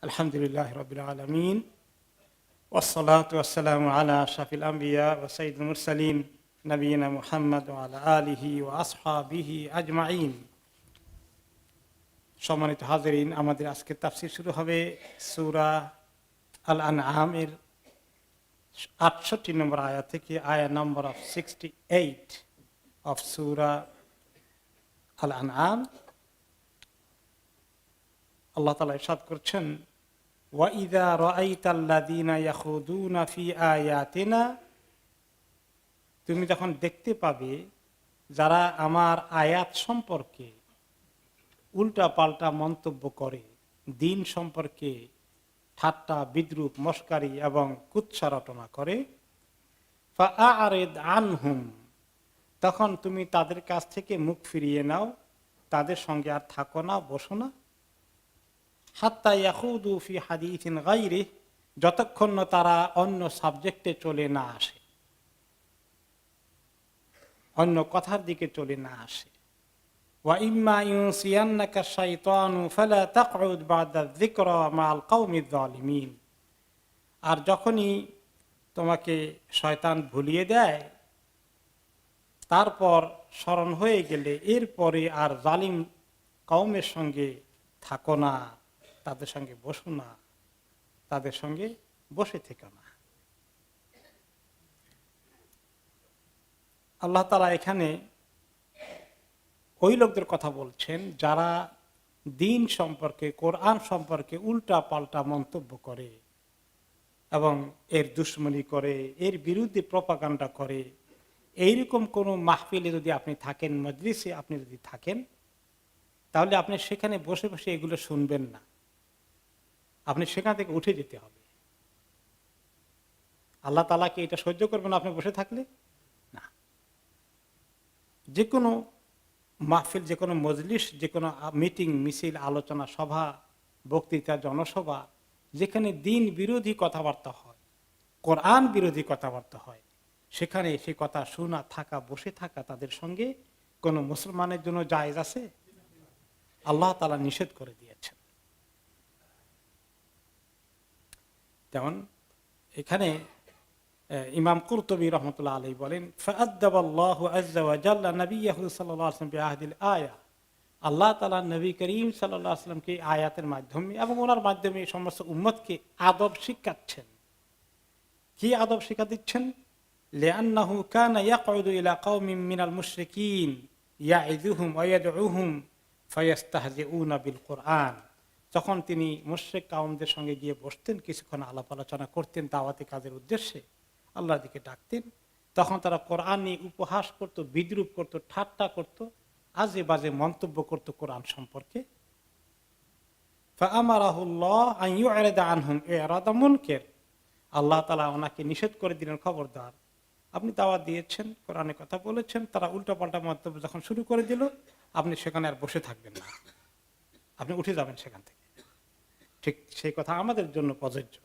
আলহামদুলিল্লাহ রাব্বিল আলামিন ওয়াসসালাতু ওয়াসসালামু আলা আশরাফিল আমবিয়া ওয়া সাইয়্যিদুল মুরসালিন নবিয়িনা মুহাম্মদ ওয়া আলা আলিহি ওয়া আসহাবিহি আজমাইন। সম্মানিত হাজিরিন, আমাদের আজকে তাফসীর শুরু হবে সূরা আল আনআম এর 68 নম্বর আয়াত থেকে, আয়াত নম্বর 68 অফ সূরা আল আনআম। আল্লাহ তাআলা ইরশাদ করছেন, وَإِذَا رَأَيْتَ الَّذِينَ يَخُوضُونَ فِي آيَاتِنَا, তুমি যখন দেখতে পাবে যারা আমার আয়াত সম্পর্কে উল্টা পাল্টা মন্তব্য করে, দিন সম্পর্কে ঠাট্টা বিদ্রূপ মশকারি এবং কুৎসা রটনা করে, فَأَعْرِضْ عَنْهُمْ, তখন তুমি তাদের কাছ থেকে মুখ ফিরিয়ে নাও, তাদের সঙ্গে আর থাকো না, বসো না। হাত্তা ইয়াখুদু ফি হাদিসিন গায়রিহি, যতক্ষণ না তারা অন্য সাবজেক্টে চলে না আসে, অন্য কথার দিকে চলে না আসে। ওয়া ইম্মা ইউনসিয়ান্নাকা শাইতানু ফালা তাকউদ বা'দা যিকরা মা'আল কওমিয যালিমিন, আর যখনই তোমাকে শয়তান ভুলিয়ে দেয়, তারপর স্মরণ হয়ে গেলে এরপরে আর জালিম কওমের সঙ্গে থাকো না, তাদের সঙ্গে বসো না, তাদের সঙ্গে বসে থেকো না। আল্লাহ তাআলা এখানে ওই লোকদের কথা বলছেন যারা দিন সম্পর্কে, কোরআন সম্পর্কে উল্টা পাল্টা মন্তব্য করে এবং এর দুশমনি করে, এর বিরুদ্ধে প্রপাগান্ডা করে। এইরকম কোনো মাহফিলে যদি আপনি থাকেন, মজলিসে আপনি যদি থাকেন, তাহলে আপনি সেখানে বসে বসে এগুলো শুনবেন না, আপনি সেখান থেকে উঠে যেতে হবে। আল্লাহ তাআলা কি এটা সহ্য করবেন আপনি বসে থাকলে? না। যে কোনো মাহফিল, যে কোনো মজলিস, যে কোনো মিটিং, মিছিল, আলোচনা সভা, বক্তৃতা, জনসভা, যেখানে দিন বিরোধী কথাবার্তা হয়, কোরআন বিরোধী কথাবার্তা হয়, সেখানে সে কথা শোনা, থাকা, বসে থাকা তাদের সঙ্গে কোনো মুসলমানের জন্য জায়েজ আছে? আল্লাহ তাআলা নিষেধ করে দিয়েছেন। যেমন এখানে ইমাম কুরতুবী রাহমাতুল্লাহ আলাইহি বলেন, ফাআদ্দাবাল্লাহু আযজা ওয়া জাল্লা নবিয়্যাহু সাল্লাল্লাহু আলাইহি ওয়াসাল্লাম বিআহদিল আয়া, আল্লাহ তাআলা নবী করিম সাল্লাল্লাহু আলাইহি ওয়াসাল্লামকে আয়াতের মাধ্যমে এবং ওনার মাধ্যমে সমস্ত উম্মতকে আদব শিখাচ্ছেন। কি আদব শিক্ষা দিচ্ছেন? লিআন্নাহু কানা ইয়াকউদু ইলা কওমিন মিনাল মুশরিকিন ইয়াইযুহুম ওয়া ইয়াদউহুম ফায়াস্তাহজিউনা বিল কুরআন, যখন তিনি মুশরিক কওমদের সঙ্গে গিয়ে বসতেন, কিছুক্ষণ আলাপ আলোচনা করতেন, দাওয়াতি কাজের উদ্দেশ্যে আল্লাহর দিকে ডাকতেন, তখন তারা কোরআন নিয়ে উপহাস করত, বিদ্রূপ করত, ঠাট্টা করত, আজে বাজে মন্তব্য করত কোরআন সম্পর্কে। ফাআমারাহুল্লাহ আন ইউ'রিদা আনহুম ইরাদা মুনকির, আল্লাহ তাআলা ওনাকে নিষেধ করে দিলেন, খবরদার, আপনি দাওয়াত দিয়েছেন, কোরআনে কথা বলেছেন, তারা উল্টাপাল্টা মন্তব্য যখন শুরু করে দিল, আপনি সেখানে আর বসে থাকবেন না, আপনি উঠে যাবেন সেখান থেকে। ঠিক সেই কথা আমাদের জন্য প্রযোজ্য।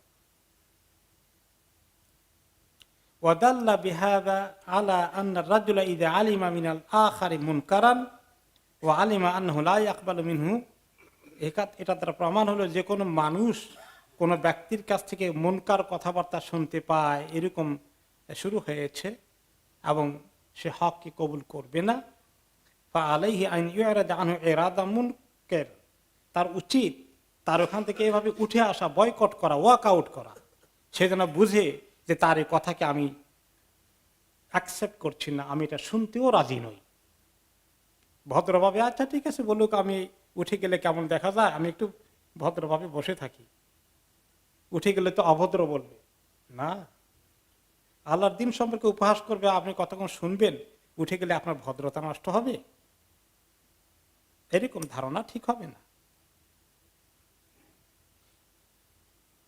ওয়াদাল্লা বিহাদা আলা আন্না রাজুলা ইযা আলিমা মিনাল আখারি মুনকারান ওয়া আলিমা আন্নাহু লা ইয়াকবালু মিনহু, এটা দ্বারা প্রমাণ হলো যে কোনো মানুষ কোনো ব্যক্তির কাছ থেকে মুনকার কথাবার্তা শুনতে পায়, এরকম শুরু হয়েছে এবং সে হককে কবুল করবে না, ফাআলাইহি আন ইউ'রিদা আনহু ইরাদা মুনকির, তার উচিত তার ওখান থেকে এভাবে উঠে আসা, বয়কট করা, ওয়াক আউট করা। সে যেন বুঝে যে তার এই কথাকে আমি অ্যাকসেপ্ট করছি না, আমি এটা শুনতেও রাজি নই। ভদ্রভাবে, আচ্ছা ঠিক আছে বলুক, আমি উঠে গেলে কেমন দেখা যায়, আমি একটু ভদ্রভাবে বসে থাকি, উঠে গেলে তো অভদ্র বলবে না। আল্লাহর দিন সম্পর্কে উপহাস করবে, আপনি কতক্ষণ শুনবেন, উঠে গেলে আপনার ভদ্রতা নষ্ট হবে, এরকম ধারণা ঠিক হবে না।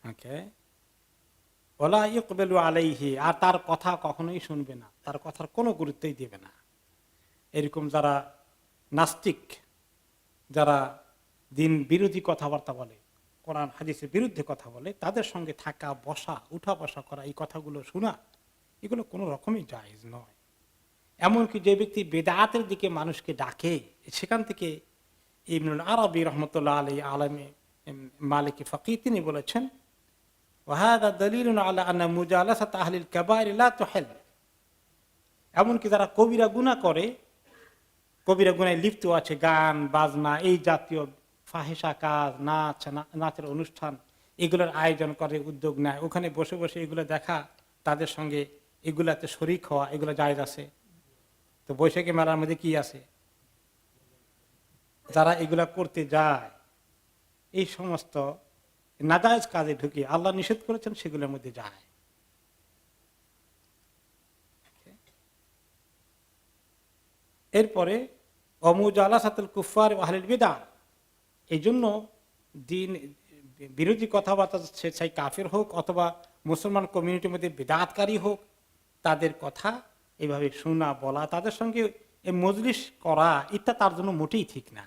ওকে, ওয়ালা ইকবালু আলাইহি, আর তার কথা কখনোই শুনবে না, তার কথার কোনো গুরুত্বই দেবে না। এরকম যারা নাস্তিক, যারা দিন বিরোধী কথাবার্তা বলে, কোরআন হাদিসের বিরুদ্ধে কথা বলে, তাদের সঙ্গে থাকা, বসা, উঠা বসা করা, এই কথাগুলো শোনা, এগুলো কোনো রকমই জায়েজ নয়। এমনকি যে ব্যক্তি বেদাতের দিকে মানুষকে ডাকে, সেখান থেকে ইবনুল আরবী রহমতুল্লাহ আলাইহি মালিকি ফাকি তিনি বলেছেন ওয়াহাদা দলিলুন আলা আন্না মুজালাসাত আহলিল কাবাইর লা তুহিল, এমনকি যারা কবিরা গুনাহ করে, কবিরা গুনায় লিপ্ত আছে, গান বাজনা এই জাতীয় ফাহিশা কাজ, নাচের অনুষ্ঠান এগুলোর আয়োজন করে, উদ্যোগ নেয়, ওখানে বসে বসে এগুলো দেখা, তাদের সঙ্গে এগুলাতে শরিক হওয়া, এগুলো জায়েজ আছে। তো বৈশাখী মেলার মধ্যে কি আছে? যারা এগুলা করতে যায় এই সমস্ত নাজায়েজ কাজে ঢুকে আল্লাহ নিষেধ করেছেন সেগুলোর মধ্যে যায়। এরপরে অমুজালাসাতুল কুফার ওয়া আহলিল বিদআহ, এই জন্য দিন বিরোধী কথাবার্তা, সে চাই কাফের হোক অথবা মুসলমান কমিউনিটির মধ্যে বিদআতকারী হোক, তাদের কথা এইভাবে শোনা বলা, তাদের সঙ্গে এই মজলিস করা, এটা তার জন্য মোটেই ঠিক না।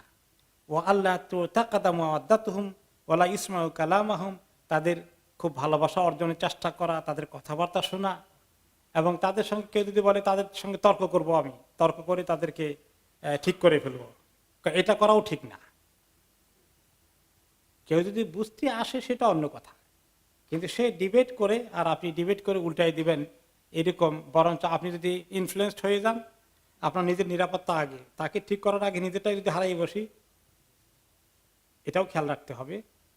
ও আল্লাহ তো তাকাদামু আওয়াদাতুহুম ওয়ালা ইসমাউ কালামাহুম, তাদের খুব ভালোবাসা অর্জনের চেষ্টা করা, তাদের কথাবার্তা শোনা, এবং তাদের সঙ্গে কেউ যদি বলে তাদের সঙ্গে তর্ক করব, আমি তর্ক করে তাদেরকে ঠিক করে ফেলবো, এটা করাও ঠিক না। কেউ যদি বুঝতে আসে সেটা অন্য কথা, কিন্তু সে ডিবেট করে আর আপনি ডিবেট করে উল্টাই দিবেন এরকম, বরঞ্চ আপনি যদি ইনফ্লুয়েসড হয়ে যান, আপনার নিজের নিরাপত্তা আগে, তাকে ঠিক করার আগে নিজেরটাই যদি হারাই বসি, এটাও খেয়াল রাখতে হবে।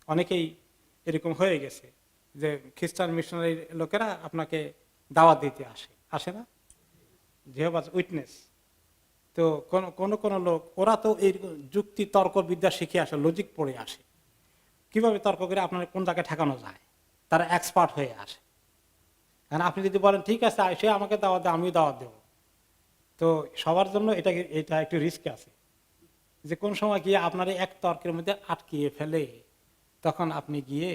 অনেকেই এরকম হয়ে গেছে যে খ্রিস্টান মিশনারি লোকেরা আপনাকে দাওয়াত দিতে আসে না, যেহোভাস উইটনেস। তো কোন লোক, ওরা তো এই যুক্তি তর্ক বিদ্যা শিখে আসে, লজিক পড়ে আসে, কিভাবে তর্ক করে আপনার কোন জায়গায় ঠেকানো যায়, তারা এক্সপার্ট হয়ে আসে। কারণ আপনি যদি বলেন ঠিক আছে সে আমাকে দাওয়াত দেয়, আমিও দাওয়াত দেবো, তো সবার জন্য এটা একটু রিস্ক আছে যে কোন সময় গিয়ে আপনার এক তর্কের মধ্যে আটকিয়ে ফেলে, তখন আপনি গিয়ে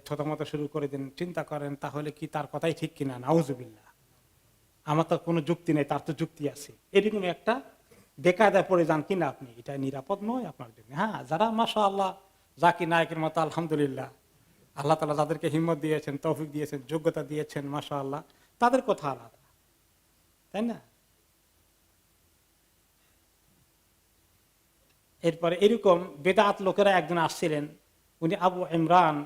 ছোটমতো শুরু করে দেন, চিন্তা করেন তাহলে কি তার কথাই ঠিক কিনা, নাউজুবিল্লাহ, আমার তো কোনো যুক্তি নেই, তার তো যুক্তি আছে, এরকম একটা বেকায়দায় পড়ে যান কিনা আপনি, এটা নিরাপদ নয় আপনার জন্য। হ্যাঁ, যারা মাশাআল্লাহ জাকির নায়কের মতো, আলহামদুলিল্লাহ, আল্লাহ তাআলা যাদেরকে হিম্মত দিয়েছেন, তৌফিক দিয়েছেন, যোগ্যতা দিয়েছেন, মাশাআল্লাহ, তাদের কথা আলাদা, তাই না? এরপরে এরকম বেদাত লোকেরা একজন আসছিলেন, উনি আবু ইমরান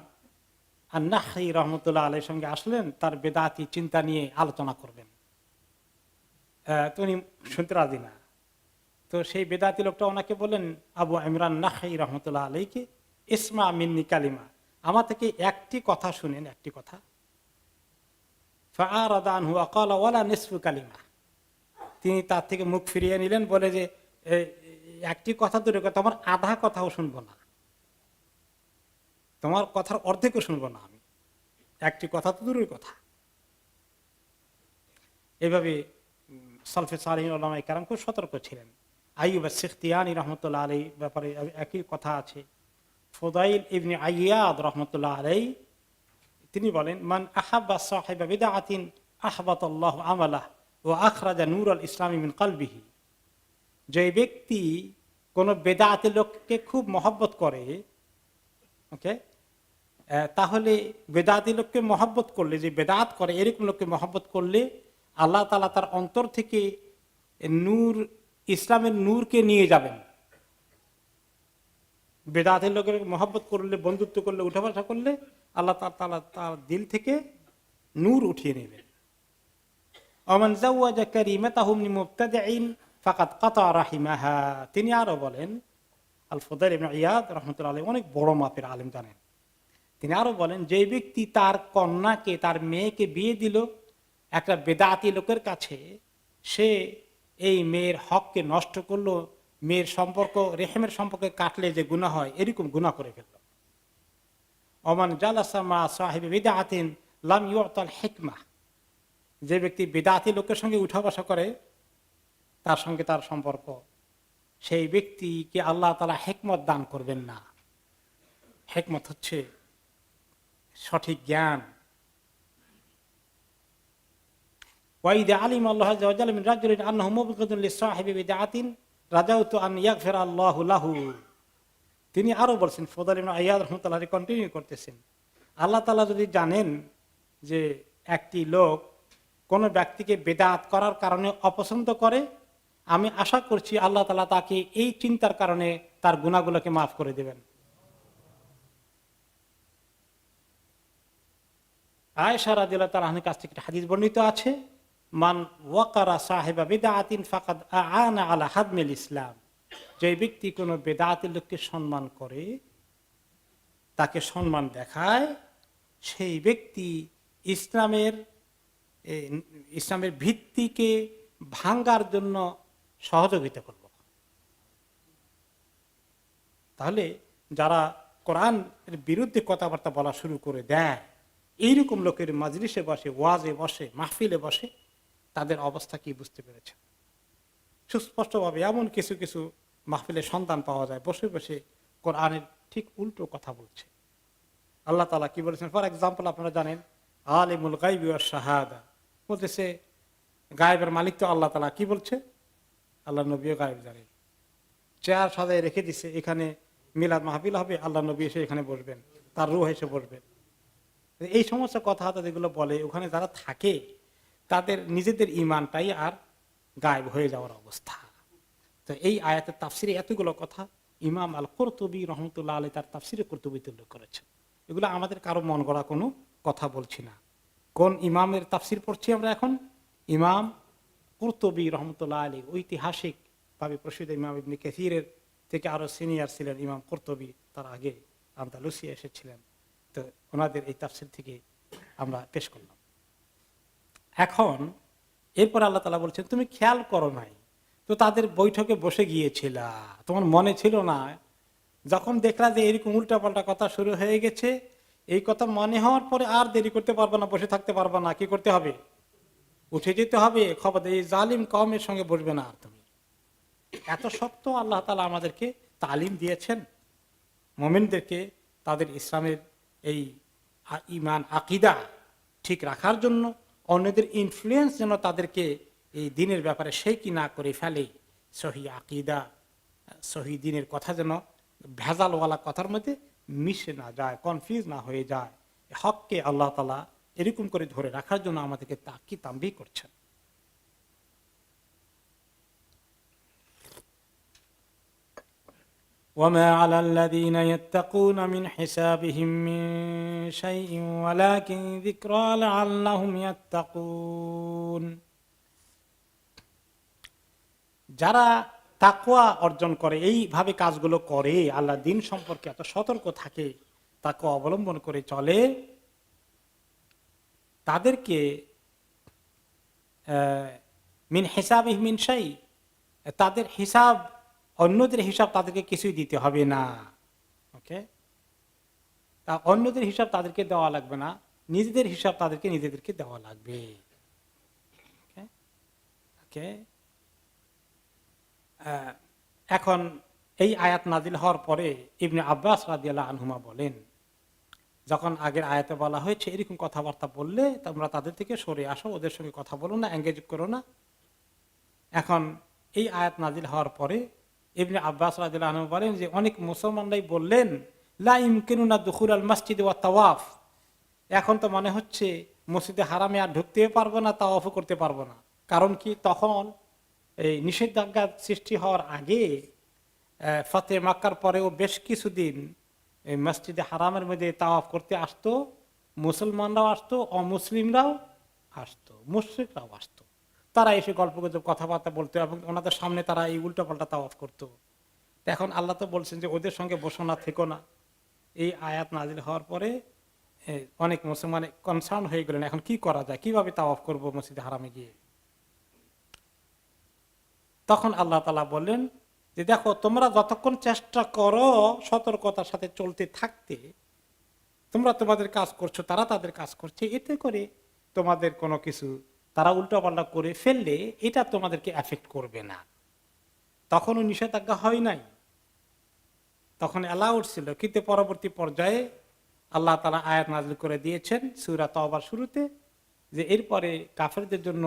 আন-নাখঈ রহমতুল্লাহ আলাইহির সঙ্গে আসলেন, তার বেদাতি চিন্তা নিয়ে আলোচনা করবেন। তো উনি শুনতে রাজি না। তো সেই বেদাতি লোকটা ওনাকে বললেন, আবু ইমরান নাখঈ রহমতুল্লাহ আলাইহি, ইসমা মিন্নি কালিমা, আমার থেকে একটি কথা শুনেন, একটি কথা। ফাআরাদা আনহু ওয়া ক্বালা ওয়ালা নিসফু কালিমা, তিনি তার থেকে মুখ ফিরিয়ে নিলেন, বলে যে একটি কথা দূরের কথা, তোমার আধা কথাও শুনবো না, তোমার কথার অর্ধেকও শুনবো না আমি, একটি কথা তো দূরের কথা। এভাবে সালফে সালিহিন উলামায়ে কেরাম খুব সতর্ক ছিলেন। আইয়ুব আস-সিখতিয়ানি রহমতুল্লাহ আলাইহি ব্যাপারে একই কথা আছে। ফুদাইল ইবনে আইয়াদ রহমতুল্লাহ আলাইহি তিনি বলেন, মান আহাব্বা সাহিবা বিদআতিন আহবাতাল্লাহু আমালাহু ওয়া আখরাজা নূরাল ইসলামি মিন কলবিহি, যে ব্যক্তি কোন বেদাতি লোককে খুব মহব্বত করে, ওকে, তাহলে বেদাতি লোককে মহব্বত করলে, যে বেদাত করে এরকম লোককে মহব্বত করলে আল্লাহ তাআলা তার অন্তর থেকে নূর, ইসলামের নূরকে নিয়ে যাবেন। বেদাতের লোকের মহব্বত করলে, বন্ধুত্ব করলে, উঠাবসা করলে আল্লাহ তাআলা তার দিল থেকে নূর উঠিয়ে নেবেন। ওমান যাওয়াজা কারিমাতাহুম লিমুবতাদিইন ফাকাদ কাতা রাহিমাহা, তিনি আরো বলেন, আল ফুদাইল ইবনে আইয়াদ রাহমাতুল্লাহ আলাইহি অনেক বড় মাপের আলেম জানেন, তিনি আরো বলেন, যে ব্যক্তি তার কন্যাকে, তার মেয়েকে বিয়ে দিল একটা বেদাতি লোকের কাছে, সে এই মেয়ের হককে নষ্ট করলো, মেয়ের সম্পর্ক, রেহেমের সম্পর্কে কাটলে যে গুনাহ হয় এরকম গুনাহ করে ফেলল। ওমান জালাসা মা সাহিবি বিদআতিন লাম ইউতাল হিকমা, যে ব্যক্তি বেদাতি লোকের সঙ্গে উঠা বসা করে, তার সঙ্গে তার সম্পর্ক, সেই ব্যক্তিকে আল্লাহ তাআলা হিকমত দান করবেন না। হিকমত হচ্ছে সঠিক জ্ঞান। ওয়াইদা আলিম আল্লাহু আযজা ওয়া জাল্লা মিন রাজুলিন আন্নাহু মুবগিদুন লিসাহিবি বিদআতিন রাজাউতু আন ইয়াগফিরা আল্লাহু লাহু, তিনি আরো বলছেন, ফুদাইল ইবনে আইয়াদ রাহমাতুল্লাহ আলাইহি কন্টিনিউ করতেছেন, আল্লাহ তাআলা যদি জানেন যে একটি লোক কোন ব্যক্তিকে বেদাত করার কারণে অপছন্দ করে, আমি আশা করছি আল্লাহ তাআলা তাকে এই চিন্তার কারণে তার গুনাহগুলোকে মাফ করে দেবেন। আয়েশা রাদিয়াল্লাহু তাআলা আনহার কাছ থেকে একটা হাদিস বর্ণিত আছে, মান ওয়াকারা সাহিবা বিদআতিন ফাকাদ আ'আনা আলা হাদমিল ইসলাম, যে ব্যক্তি কোনো বেদাতের লোককে সম্মান করে, তাকে সম্মান দেখায়, সেই ব্যক্তি ইসলামের ইসলামের ভিত্তিকে ভাঙ্গার জন্য সহযোগিতা করল। তাহলে যারা কোরআনের বিরুদ্ধে কথাবার্তা বলা শুরু করে দেয়, এইরকম লোকের মাজলিসে বসে, ওয়াজে বসে, মাহফিলে বসে, তাদের অবস্থা কি বুঝতে পেরেছে? সুস্পষ্টভাবে এমন কিছু কিছু মাহফিলের সন্তান পাওয়া যায় বসে বসে কোরআনের ঠিক উল্টো কথা বলছে। আল্লাহ তাআলা কি বলেছেন? ফর এক্সাম্পল, আপনারা জানেন আলিমুল গায়বি ওয়াশ শাহাদা, বলতেছে গায়েবের মালিক তো আল্লাহ তাআলা। কি বলছে? আল্লাহ নবীও গায়েব জানেন। চেয়ার সাজায় রেখে দিচ্ছে, এখানে মিলাদ মাহফিল হবে, আল্লাহ নবী এসে এখানে বসবেন, তার রূহ এসে বসবেন। এই সমস্ত কথা যেগুলো বলে, ওখানে যারা থাকে তাদের নিজেদের ঈমানটাই আর গায়েব হয়ে যাওয়ার অবস্থা। তো এই আয়াতের তাফসিরে এতগুলো কথা ইমাম আল কুরতুবী রাহমাতুল্লাহ আলাইহি তার তাফসিরে কুরতুবীতে উল্লেখ করেছেন। এগুলো আমাদের কারো মন গড়া কোনো কথা বলছি না। কোন ইমামের তাফসির পড়ছি আমরা এখন? ইমাম কুরতুবী রাহমাতুল্লাহ আলাইহি, ঐতিহাসিক ভাবে প্রসিদ্ধ ইমাম ইবনে কাসিরের থেকে আরো সিনিয়র ছিলেন ইমাম কুরতুবী, তার আগে আন্দালুসিয়া এসেছিলেন। তো ওনাদের এই তাফসির থেকে আমরা পেশ করলাম। এখন এরপর আল্লাহ তাআলা বলছেন, তুমি খেয়াল করো নাই তো তাদের বৈঠকে বসে গিয়েছিলা, তোমার মনে ছিল না? যখন দেখলা যে এরকম উল্টাপাল্টা কথা শুরু হয়ে গেছে, এই কথা মনে হওয়ার পরে আর দেরি করতে পারবে না, বসে থাকতে পারবে না, কি করতে হবে? উঠে যেতে হবে। খবর, এই জালিম কওমের সঙ্গে বসবে না আর তুমি। এত শক্ত আল্লাহ তাআলা আমাদেরকে তালিম দিয়েছেন মুমিনদেরকে তাদের ইসলামের এই ঈমান আকীদা ঠিক রাখার জন্য, অন্যদের ইনফ্লুয়েন্স যেন তাদেরকে এই দ্বীনের ব্যাপারে সেই কি না করে ফেলে, সহি আকীদা সহি দ্বীনের কথা যেন ভেজালওয়ালা কথার মধ্যে মিশে না যায়, কনফিউজ না হয়ে যায়। হককে আল্লাহ তাআলা এরকম করে ধরে রাখার জন্য আমাদেরকে তাকিদ তাম্বিহ করছেন। وما على الذين يتقون من حسابهم من شيء ولكن ذكرى لعلهم يتقون। যারা তাকওয়া অর্জন করে, এইভাবে কাজগুলো করে, আল্লাহর দ্বীন সম্পর্কে এত সতর্ক থাকে, তাকওয়া অবলম্বন করে চলে, তাদেরকে মিন হিসাবিহিম মিন শাই, তাদের হিসাব, অন্যদের হিসাব তাদেরকে কিছুই দিতে হবে না। ওকে, তা অন্যদের হিসাব তাদেরকে দেওয়া লাগবে না, নিজেদের হিসাব তাদেরকে নিজেদেরকে দেওয়া লাগবে। ওকে, এখন এই আয়াত নাজিল হওয়ার পরে ইবনে আব্বাস রাদিয়াল্লাহু আনহুমা বলেন, যখন আগের আয়াতে বলা হয়েছে এরকম কথাবার্তা বললে তোমরা তাদের থেকে সরে আসো, ওদের সঙ্গে কথা বলো না, এঙ্গেজ করো না। এখন এই আয়াত নাজিল হওয়ার পরে ইবনে আব্বাস রাদিয়াল্লাহু আনহু বলেন যে অনেক মুসলমানরাই বললেন, লা ইমকিনুনা দুখুলাল মসজিদ ওয়া তাওয়াফ, এখন তো মনে হচ্ছে মসজিদে হারামে আর ঢুকতেও পারবো না, তাওয়াফও করতে পারবো না। কারণ কি, তখন এই নিষেধাজ্ঞা সৃষ্টি হওয়ার আগে ফতে মক্কার পরেও বেশ কিছুদিন এই মসজিদে হারামের মধ্যে তাওয়াফ করতে আসতো, মুসলমানরাও আসতো, অমুসলিমরাও আসতো, মুশরিকরাও আসতো। তারা এসে গল্প গুজব কথাবার্তা বলতো এবং ওনাদের সামনে তারা এই উল্টাপাল্টা তাওয়াফ করতো। এখন আল্লাহ তো বলছেন যে ওদের সঙ্গে বসো না, থেকো না। এই আয়াত নাজিল হওয়ার পরে অনেক মুসলমান কনসার্ন হয়ে গেলেন, এখন কি করা যায়, কিভাবে তাওয়াফ করব মসজিদে হারামে গিয়ে। তখন আল্লাহ তাআলা বললেন যে দেখো, তোমরা যতক্ষণ চেষ্টা করো সতর্কতার সাথে চলতে থাকতে, তোমরা তোমাদের কাজ করছো, তারা তাদের কাজ করছে, এতে করে তোমাদের কোনো কিছু তারা উল্টাপাল্টা করে ফেললে এটা তোমাদেরকে এফেক্ট করবে না। তখনও নিষেধাজ্ঞা হয় নাই, তখন অ্যালাউড ছিল। কিন্তু পরবর্তী পর্যায়ে আল্লাহ তাআলা আয়াত নাযিল করে দিয়েছেন সূরা তাওবার শুরুতে যে এরপরে কাফেরদের জন্য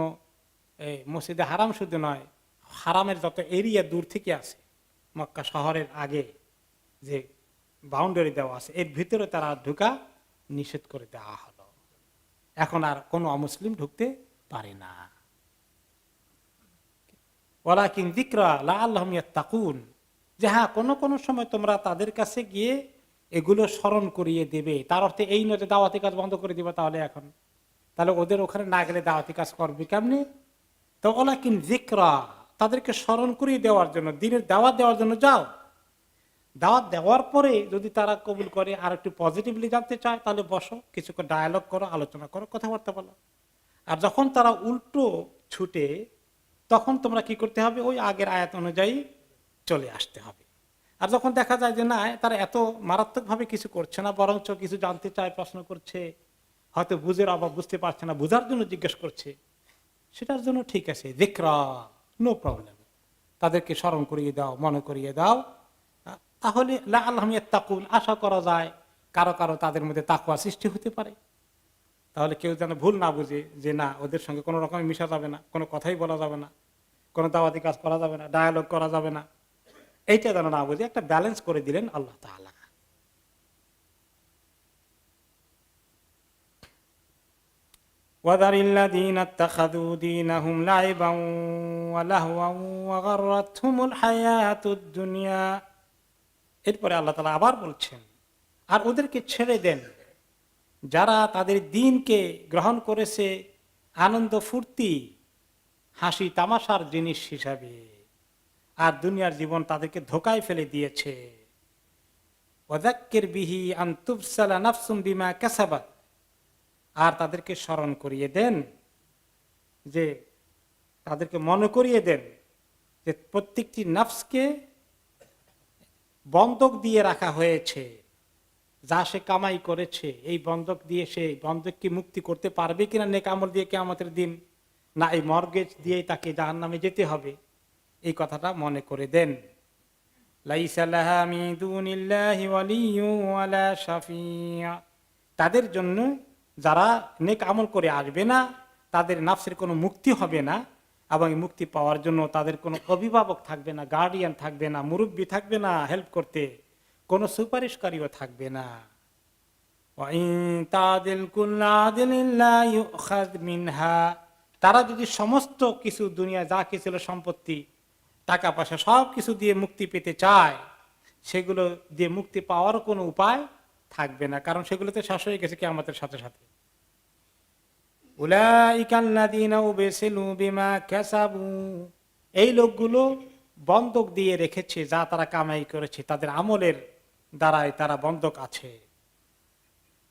মসজিদে হারাম শুধু নয়, হারামের যত এরিয়া দূর থেকে আছে, মক্কা শহরের আগে যে বাউন্ডারি দেওয়া আছে, এর ভিতরে তারা ঢুকা নিষেধ করে দেওয়া হলো। এখন আর কোনো অমুসলিম ঢুকতে পারে না। ওয়ালাকিন যিকরা লাআল্লাহুম ইয়াত্তাকুন, যে হ্যাঁ, কোনো কোনো সময় তোমরা তাদের কাছে গিয়ে এগুলো স্মরণ করিয়ে দেবে। তার অর্থে এই নয় যে দাওয়াতি কাজ বন্ধ করে দিবে তাহলে ওদের ওখানে না গেলে দাওয়াতি কাজ করবে কেমনি? তো ওলাকিন যিকরা, তাদেরকে স্মরণ করিয়ে দেওয়ার জন্য, দিনের দাওয়াত দেওয়ার জন্য যাও। দাওয়াত দেওয়ার পরে যদি তারা কবুল করে আর একটু পজিটিভলি জানতে চায়, তাহলে বসো, কিছুক্ষণ ডায়ালগ করো, আলোচনা করো, কথাবার্তা বলো। আর যখন তারা উল্টো ছুটে, তখন তোমরা কি করতে হবে? ওই আগের আয়াত অনুযায়ী চলে আসতে হবে। আর যখন দেখা যায় যে না, তারা এত মারাত্মক ভাবে কিছু করছে না, বরঞ্চ কিছু জানতে চায়, প্রশ্ন করছে, হয়তো বুঝের অভাব, বুঝতে পারছে না, বুঝার জন্য জিজ্ঞেস করছে, সেটার জন্য ঠিক আছে, যিকরা, নো প্রবলেম, তাদেরকে স্মরণ করিয়ে দাও, মনে করিয়ে দাও। তাহলে লাআল্লাহুম ইয়াত্তাকুন, আশা করা যায় কারো কারো তাদের মধ্যে তাকওয়া সৃষ্টি হতে পারে। তাহলে কেউ যেন ভুল না বুঝে যে না, ওদের সঙ্গে কোনো রকম মিশা যাবে না, কোনো কথাই বলা যাবে না, কোনো দাওয়াতি কাজ করা যাবে না, ডায়ালগ করা যাবে না, এইটা যেন না বুঝে একটা ব্যালেন্স করে দিলেন আল্লাহ তাআলা। ওয়াদারিল্লাযীনা ইত্তাখাযু দীনাহুম লাইবান ওয়া লাহওয়ান ওয়া গাররাতহুমুল হায়াতুদ দুনিয়া। এরপরে আল্লাহ তাআলা আবার বলছেন, আর ওদেরকে ছেড়ে দেন যারা তাদের দ্বীনকে গ্রহণ করেছে আনন্দ ফুর্তি হাসি তামাশার জিনিস হিসাবে, আর দুনিয়ার জীবন তাদেরকে ধোকায় ফেলে দিয়েছে। ওয়াযাক্কির বিহি আন তুবসালা নাফসুম বিমা কাসাবাত, আর তাদেরকে স্মরণ করিয়ে দেন, যে তাদেরকে মনে করিয়ে দেন যে প্রত্যেকটি নফসকে বন্ধক দিয়ে রাখা হয়েছে, যা সে কামাই করেছে, এই বন্ধক দিয়ে সে বন্ধককে মুক্তি করতে পারবে কিনা নেক আমল দিয়ে কিয়ামতের দিন, না এই মর্গেজ দিয়ে তাকে জাহান্নামে যেতে হবে, এই কথাটা মনে করে দেন। লাইসা লাহা মিন দুনিল্লাহি ওয়ালিয়্যুন ওয়ালা শাফিয়্যা, তাদের জন্য যারা নেক আমল করে আসবে না, তাদের নাফসের কোনো মুক্তি হবে না, এবং মুক্তি পাওয়ার জন্য তাদের কোনো অভিভাবক থাকবে না, গার্ডিয়ান থাকবে না, মুরব্বী থাকবে না হেল্প করতে, কোনো সুপারিশকারীও থাকবে না। তারা যদি সমস্ত কিছু দুনিয়া যা কিছু সম্পত্তি টাকা পয়সা সব কিছু দিয়ে মুক্তি পেতে চায়, সেগুলো দিয়ে মুক্তি পাওয়ার কোনো উপায় থাকবে না, কারণ সেগুলোতে শেষ হয়ে গেছে কিয়ামতের সাথে সাথে। এই লোকগুলো বন্ধক দিয়ে রেখেছে যা তারা কামাই করেছে, তাদের আমলের দ্বারাই তারা বন্ধক আছে।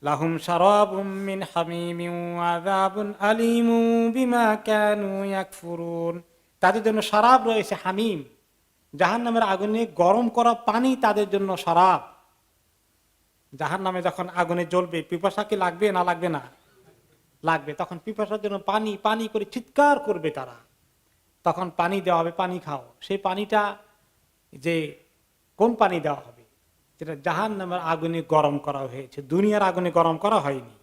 লাহুম শারাবুম মিন হামিমিন ওয়া আযাবুন আলীমুম বিমা কানু ইয়াকফুরুন, তাদের জন্য শরাব রয়েছে, হামিম, জাহান্নামের আগুনে গরম করা পানি তাদের জন্য শরাব। জাহান্নামে যখন আগুনে জ্বলবে, পিপাসা কি লাগবে না লাগবে না? লাগবে। তখন পিপাসার জন্য পানি পানি করে চিৎকার করবে তারা, তখন পানি দেওয়া হবে, পানি খাও। সেই পানিটা যে কোন পানি দেওয়া হবে? যেটা জাহান্নামের আগুনে গরম করা হয়েছে, দুনিয়ার আগুনে গরম করা হয়নি।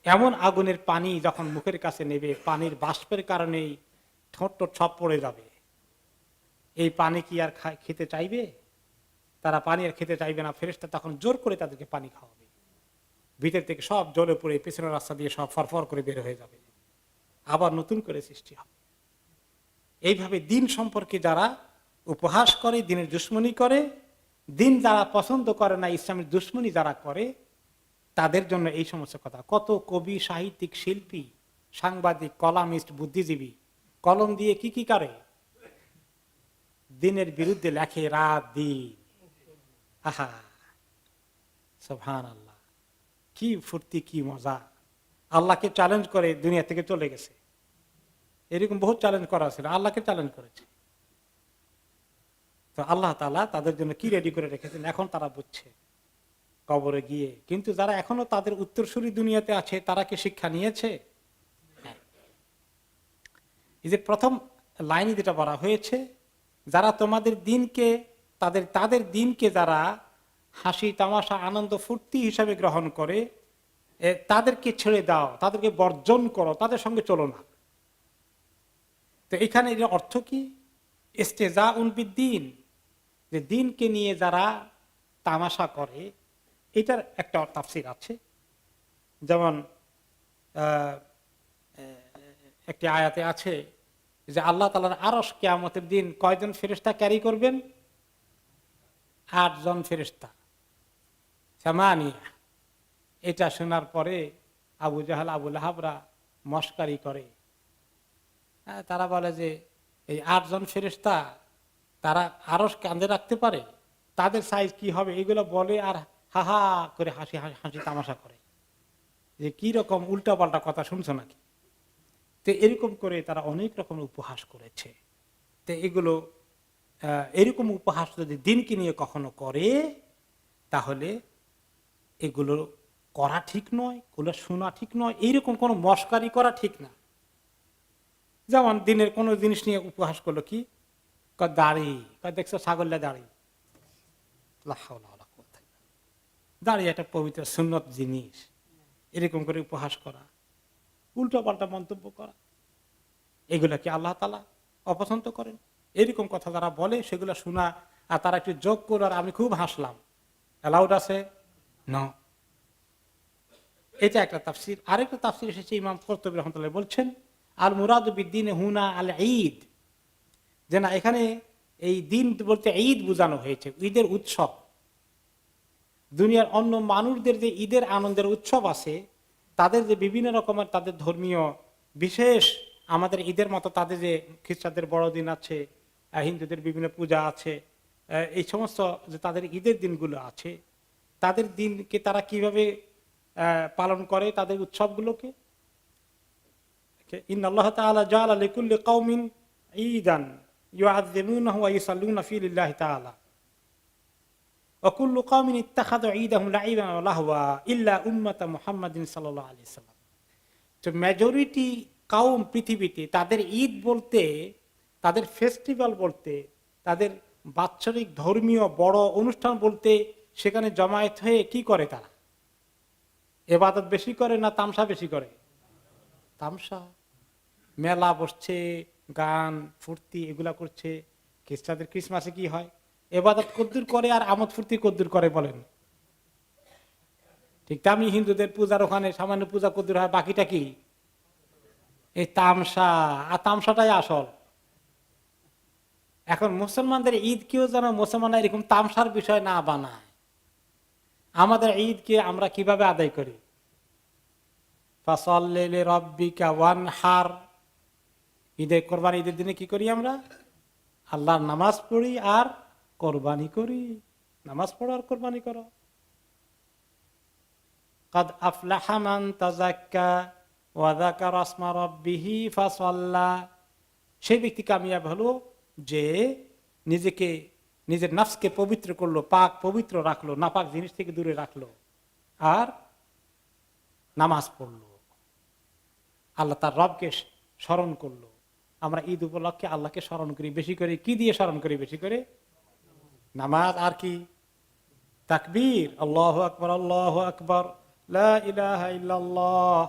এমন আগুনের পানি যখন মুখের কাছে নেবে, পানির বাষ্পের কারণেই ঠোঁট টোট সব পড়ে যাবে। এই পানি কি আর খেতে চাইবে? তারা পানি আর খেতে চাইবে না। ফেরেশতা তখন জোর করে তাদেরকে পানি খাওয়াবে, ভিতর থেকে সব জ্বলে পড়ে পেছনের রাস্তা দিয়ে সব ফরফর করে বের হয়ে যাবে, আবার নতুন করে সৃষ্টি হবে। এইভাবে দিন সম্পর্কে যারা উপহাস করে, দিনের দুশ্মনী করে, দিন যারা পছন্দ করে না, ইসলামের দুশ্মনী যারা করে, তাদের জন্য এই সমস্ত কথা। কত কবি, সাহিত্যিক, শিল্পী, সাংবাদিক, কলামিস্ট, বুদ্ধিজীবী কলম দিয়ে কি করে? দিনের বিরুদ্ধে লেখে রাত দিন। আহা, সুবহানাল্লাহ, কি ফুর্তি, কি মজা। আল্লাহকে চ্যালেঞ্জ করে দুনিয়া থেকে চলে গেছে। এরকম বহুত চ্যালেঞ্জ করা ছিল, আল্লাহকে চ্যালেঞ্জ করেছে। তো আল্লাহ তাআলা তাদের জন্য কি রেডি করে রেখেছেন এখন তারা বুঝছে কবরে গিয়ে। কিন্তু যারা এখনো তাদের উত্তরসূরি দুনিয়াতে আছে, তারা কি শিক্ষা নিয়েছে? এই যে প্রথম লাইনে যেটা বলা হয়েছে, যারা তোমাদের দিনকে, তাদের দিনকে যারা হাসি তামাশা আনন্দ ফুর্তি হিসাবে গ্রহণ করে, তাদেরকে ছেড়ে দাও, তাদেরকে বর্জন করো, তাদের সঙ্গে চলো না। তো এখানে এর অর্থ কি? ইস্তেজাউন বিদ্দিন, যে দিনকে নিয়ে যারা তামাশা করে, এটার একটা তাফসীর আছে। যেমন একটি আয়াতে আছে যে আল্লাহ তাআলার আরশ কিয়ামতের দিন কয়জন ফেরেশতা ক্যারি করবেন? 8 জন ফেরেশতা। সামানিয়া। এটা শোনার পরে আবু জাহাল আবু লাহাবরা মস্কারি করে। তারা বলে যে এই 8 জন ফেরেশতা তারা আরশ কাঁধে রাখতে পারে, তাদের সাইজ কি হবে, এগুলো বলে আর হা হা করে হাসি হাসি তামাশা করে যে কি রকম উল্টা পাল্টা কথা শুনছো নাকি। তো এরকম করে তারা অনেক রকম উপহাস করেছে। তো এগুলো এরকম উপহাস যদি দিনকে নিয়ে কখনো করে তাহলে এগুলো করা ঠিক নয়, এগুলো শোনা ঠিক নয়, এইরকম কোনো মস্কারি করা ঠিক না। যেমন দিনের কোনো জিনিস নিয়ে উপহাস করলো, কি দাড়ি, দেখছো ছাগল্লা দাড়ি, দাড়ি একটা পবিত্র সুন্নত জিনিস, এরকম করে উপহাস করা, উল্টো পাল্টা মন্তব্য করা, এগুলা কি আল্লাহ তাআলা অপছন্দ করেন? এরকম কথা যারা বলে সেগুলো শোনা আর তারা একটু যোগ করে আর আমি খুব হাসলাম, অ্যালাউড আছে? না। এটা একটা তাফসীর। আরেকটা তাফসীর এসেছে, ইমাম কুরতুবী রাহমাতুল্লাহ বলছেন আল মুরাদু বিদ্দিন হুনা আল ঈদ, যে না এখানে এই দিন বলতে ঈদ বোঝানো হয়েছে, ঈদের উৎসব। দুনিয়ার অন্য মানুষদের যে ঈদের আনন্দের উৎসব আছে, তাদের যে বিভিন্ন রকমের তাদের ধর্মীয় বিশেষ, আমাদের ঈদের মতো তাদের যে খ্রিস্টানদের বড়দিন আছে, হিন্দুদের বিভিন্ন পূজা আছে, এই সমস্ত যে তাদের ঈদের দিনগুলো আছে, তাদের দিনকে তারা কিভাবে পালন করে, তাদের উৎসবগুলোকে। ইন্নাল্লাহ তাআলা জাআলা লিকুল্লি কওমিন ঈদান ইউআযযিমুনাহু ওয়া ইউসাল্লুনা ফি লিল্লাহি তাআলা ওয়া কুল্লু কওমিন ইত্তাখাযু ঈদাহুম লাইবান ওয়া লাহওয়া ইল্লা উম্মাতা মুহাম্মাদিন সাল্লাল্লাহু আলাইহি ওয়াসাল্লাম। তো মেজরিটি কওম পৃথিবীতে তাদের ঈদ বলতে, তাদের ফেস্টিভ্যাল বলতে, তাদের বাৎসরিক ধর্মীয় বড় অনুষ্ঠান বলতে সেখানে জমায়েত হয়ে কি করে? তারা ইবাদত বেশি করে না তামসা বেশি করে? তামসা, মেলা বসছে, গান ফুর্তি এগুলা করছে। খ্রিস্টানদের ক্রিসমাসে কি হয়? ইবাদত কদ্দুর করে আর আমোদ ফুর্তি কদ্দুর করে বলেন? ঠিক তেমনি হিন্দুদের পূজার ওখানে সামান্য পূজা কদ্দুর হয়, বাকিটা কি? এই তামসা, আর তামসাটাই আসল। এখন মুসলমানদের ঈদ কেউ যেন মুসলমানরা এরকম তামসার বিষয় না বানায়। আমাদের ঈদকে আমরা কিভাবে আদায় করি? ফাসাল্লি লিরাব্বিকা ওয়ানহার, ঈদের কোরবানি, ঈদের দিনে কি করি আমরা? আল্লাহর নামাজ পড়ি আর কোরবানি করি। নামাজ পড়ো আর কোরবানি করো। কাদ আফলাহা মান তাযাক্কা ওয়া যাকারা ইসমা রাব্বিহি ফাসাল্লা, সেই ব্যক্তি কামিয়াব হলো যে নিজেকে, নিজের নফসকে পবিত্র করলো, পাক পবিত্র রাখলো, নাপাক জিনিস থেকে দূরে রাখলো আর নামাজ পড়লো, আল্লাহ তার রবকে স্মরণ করলো। আমরা ঈদ উপলক্ষে আল্লাহকে স্মরণ করি বেশি করে, কি দিয়ে স্মরণ করি বেশি করে? নামাজ আর কি? তাকবীর, আল্লাহু আকবার আল্লাহু আকবার, লা ইলাহা ইল্লাল্লাহ,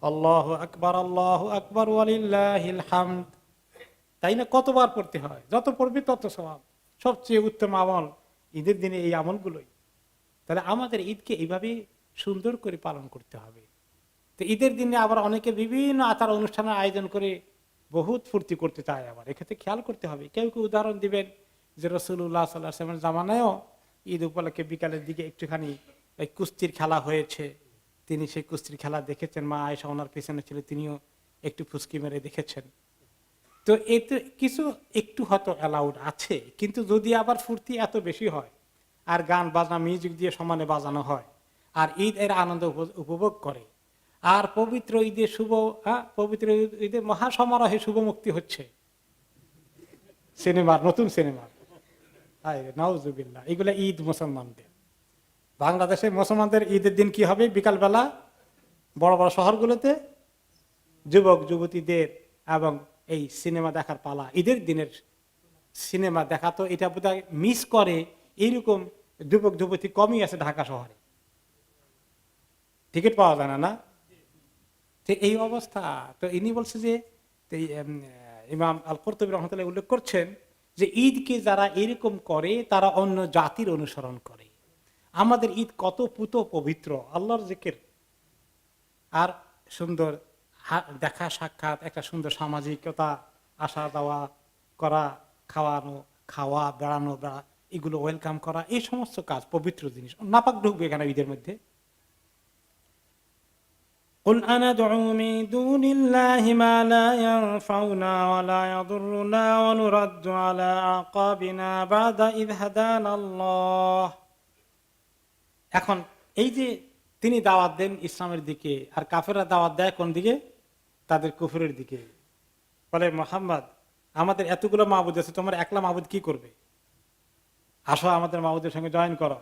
আল্লাহু আকবার ওয়া লিল্লাহিল হামদ। তাই না? কতবার পড়তে হয়? যত পড়বে তত সওয়াব। সবচেয়ে উত্তম আমল ঈদের দিনে এই আমলগুলোই। তাহলে আমাদের ঈদকে এইভাবে সুন্দর করে পালন করতে হবে। তো ঈদের দিনে আবার অনেকে বিভিন্ন আচার অনুষ্ঠানের আয়োজন করে বহুত ফুর্তি করতে চায়। আবার এক্ষেত্রে খেয়াল করতে হবে। কেউ কেউ উদাহরণ দিবেন যে রাসূলুল্লাহ সাল্লাল্লাহু আলাইহি ওয়াসাল্লামের জামানায়ও ঈদ উপলক্ষে বিকালের দিকে একটুখানি এই কুস্তির খেলা হয়েছে, তিনি সেই কুস্তির খেলা দেখেছেন, মা আয়েশা ওনার পেছনে ছিল, তিনিও একটু ফুসকি মেরে দেখেছেন। তো এতে কিছু একটু হয়তো অ্যালাউড আছে, কিন্তু যদি আবার ফুর্তি এত বেশি হয় আর গান বাজনা মিউজিক দিয়ে সমানে বাজানো হয় আর ঈদ এর আনন্দ উপভোগ করে আর পবিত্র ঈদের পবিত্র ঈদের মহাসমারোহে শুভ মুক্তি হচ্ছে সিনেমার, নতুন সিনেমার, নাউজুবিল্লাহ, এগুলা ঈদ মুসলমানদের। বাংলাদেশে মুসলমানদের ঈদের দিন কি হবে? বিকালবেলা বড় বড় শহরগুলোতে যুবক যুবতীদের এবং এই সিনেমা দেখার পালা। ঈদের দিনের সিনেমা দেখা তো এটা বোধহয় মিস করে এইরকম যুবক যুবতী কমই আছে ঢাকা শহরে, টিকিট পাওয়া যায় না। তো এই অবস্থা। তো ইনি বলছে যে ইমাম আল কুরতুবী রাহমাতুল্লাহ উল্লেখ করছেন যে ঈদকে যারা এরকম করে তারা অন্য জাতির অনুসরণ করে। আমাদের ঈদ কত পুত পবিত্র, আল্লাহর জিকির আর সুন্দর দেখা সাক্ষাৎ, একটা সুন্দর সামাজিকতা, আসা যাওয়া করা, খাওয়ানো খাওয়া, বেড়ানো এগুলো ওয়েলকাম করা, এই সমস্ত কাজ পবিত্র জিনিস। নাপাক ঢুকবে এখানে ঈদের মধ্যে। قل أندعو من دون الله ما لا ينفعنا ولا يضرنا ونرد على أعقابنا بعد إذ هدانا الله। এখন এই যে তিনি দাওয়াত দেন ইসলামের দিকে, আর কাফেররা দাওয়াত দেয় কোন দিকে? তাদের কুফরের দিকে। বলে মুহাম্মদ আমাদের এতগুলো মাবুদ আছে, তোমার একলা মাবুদ কি করবে? আসো আমাদের মাবুদের সঙ্গে জয়েন করো,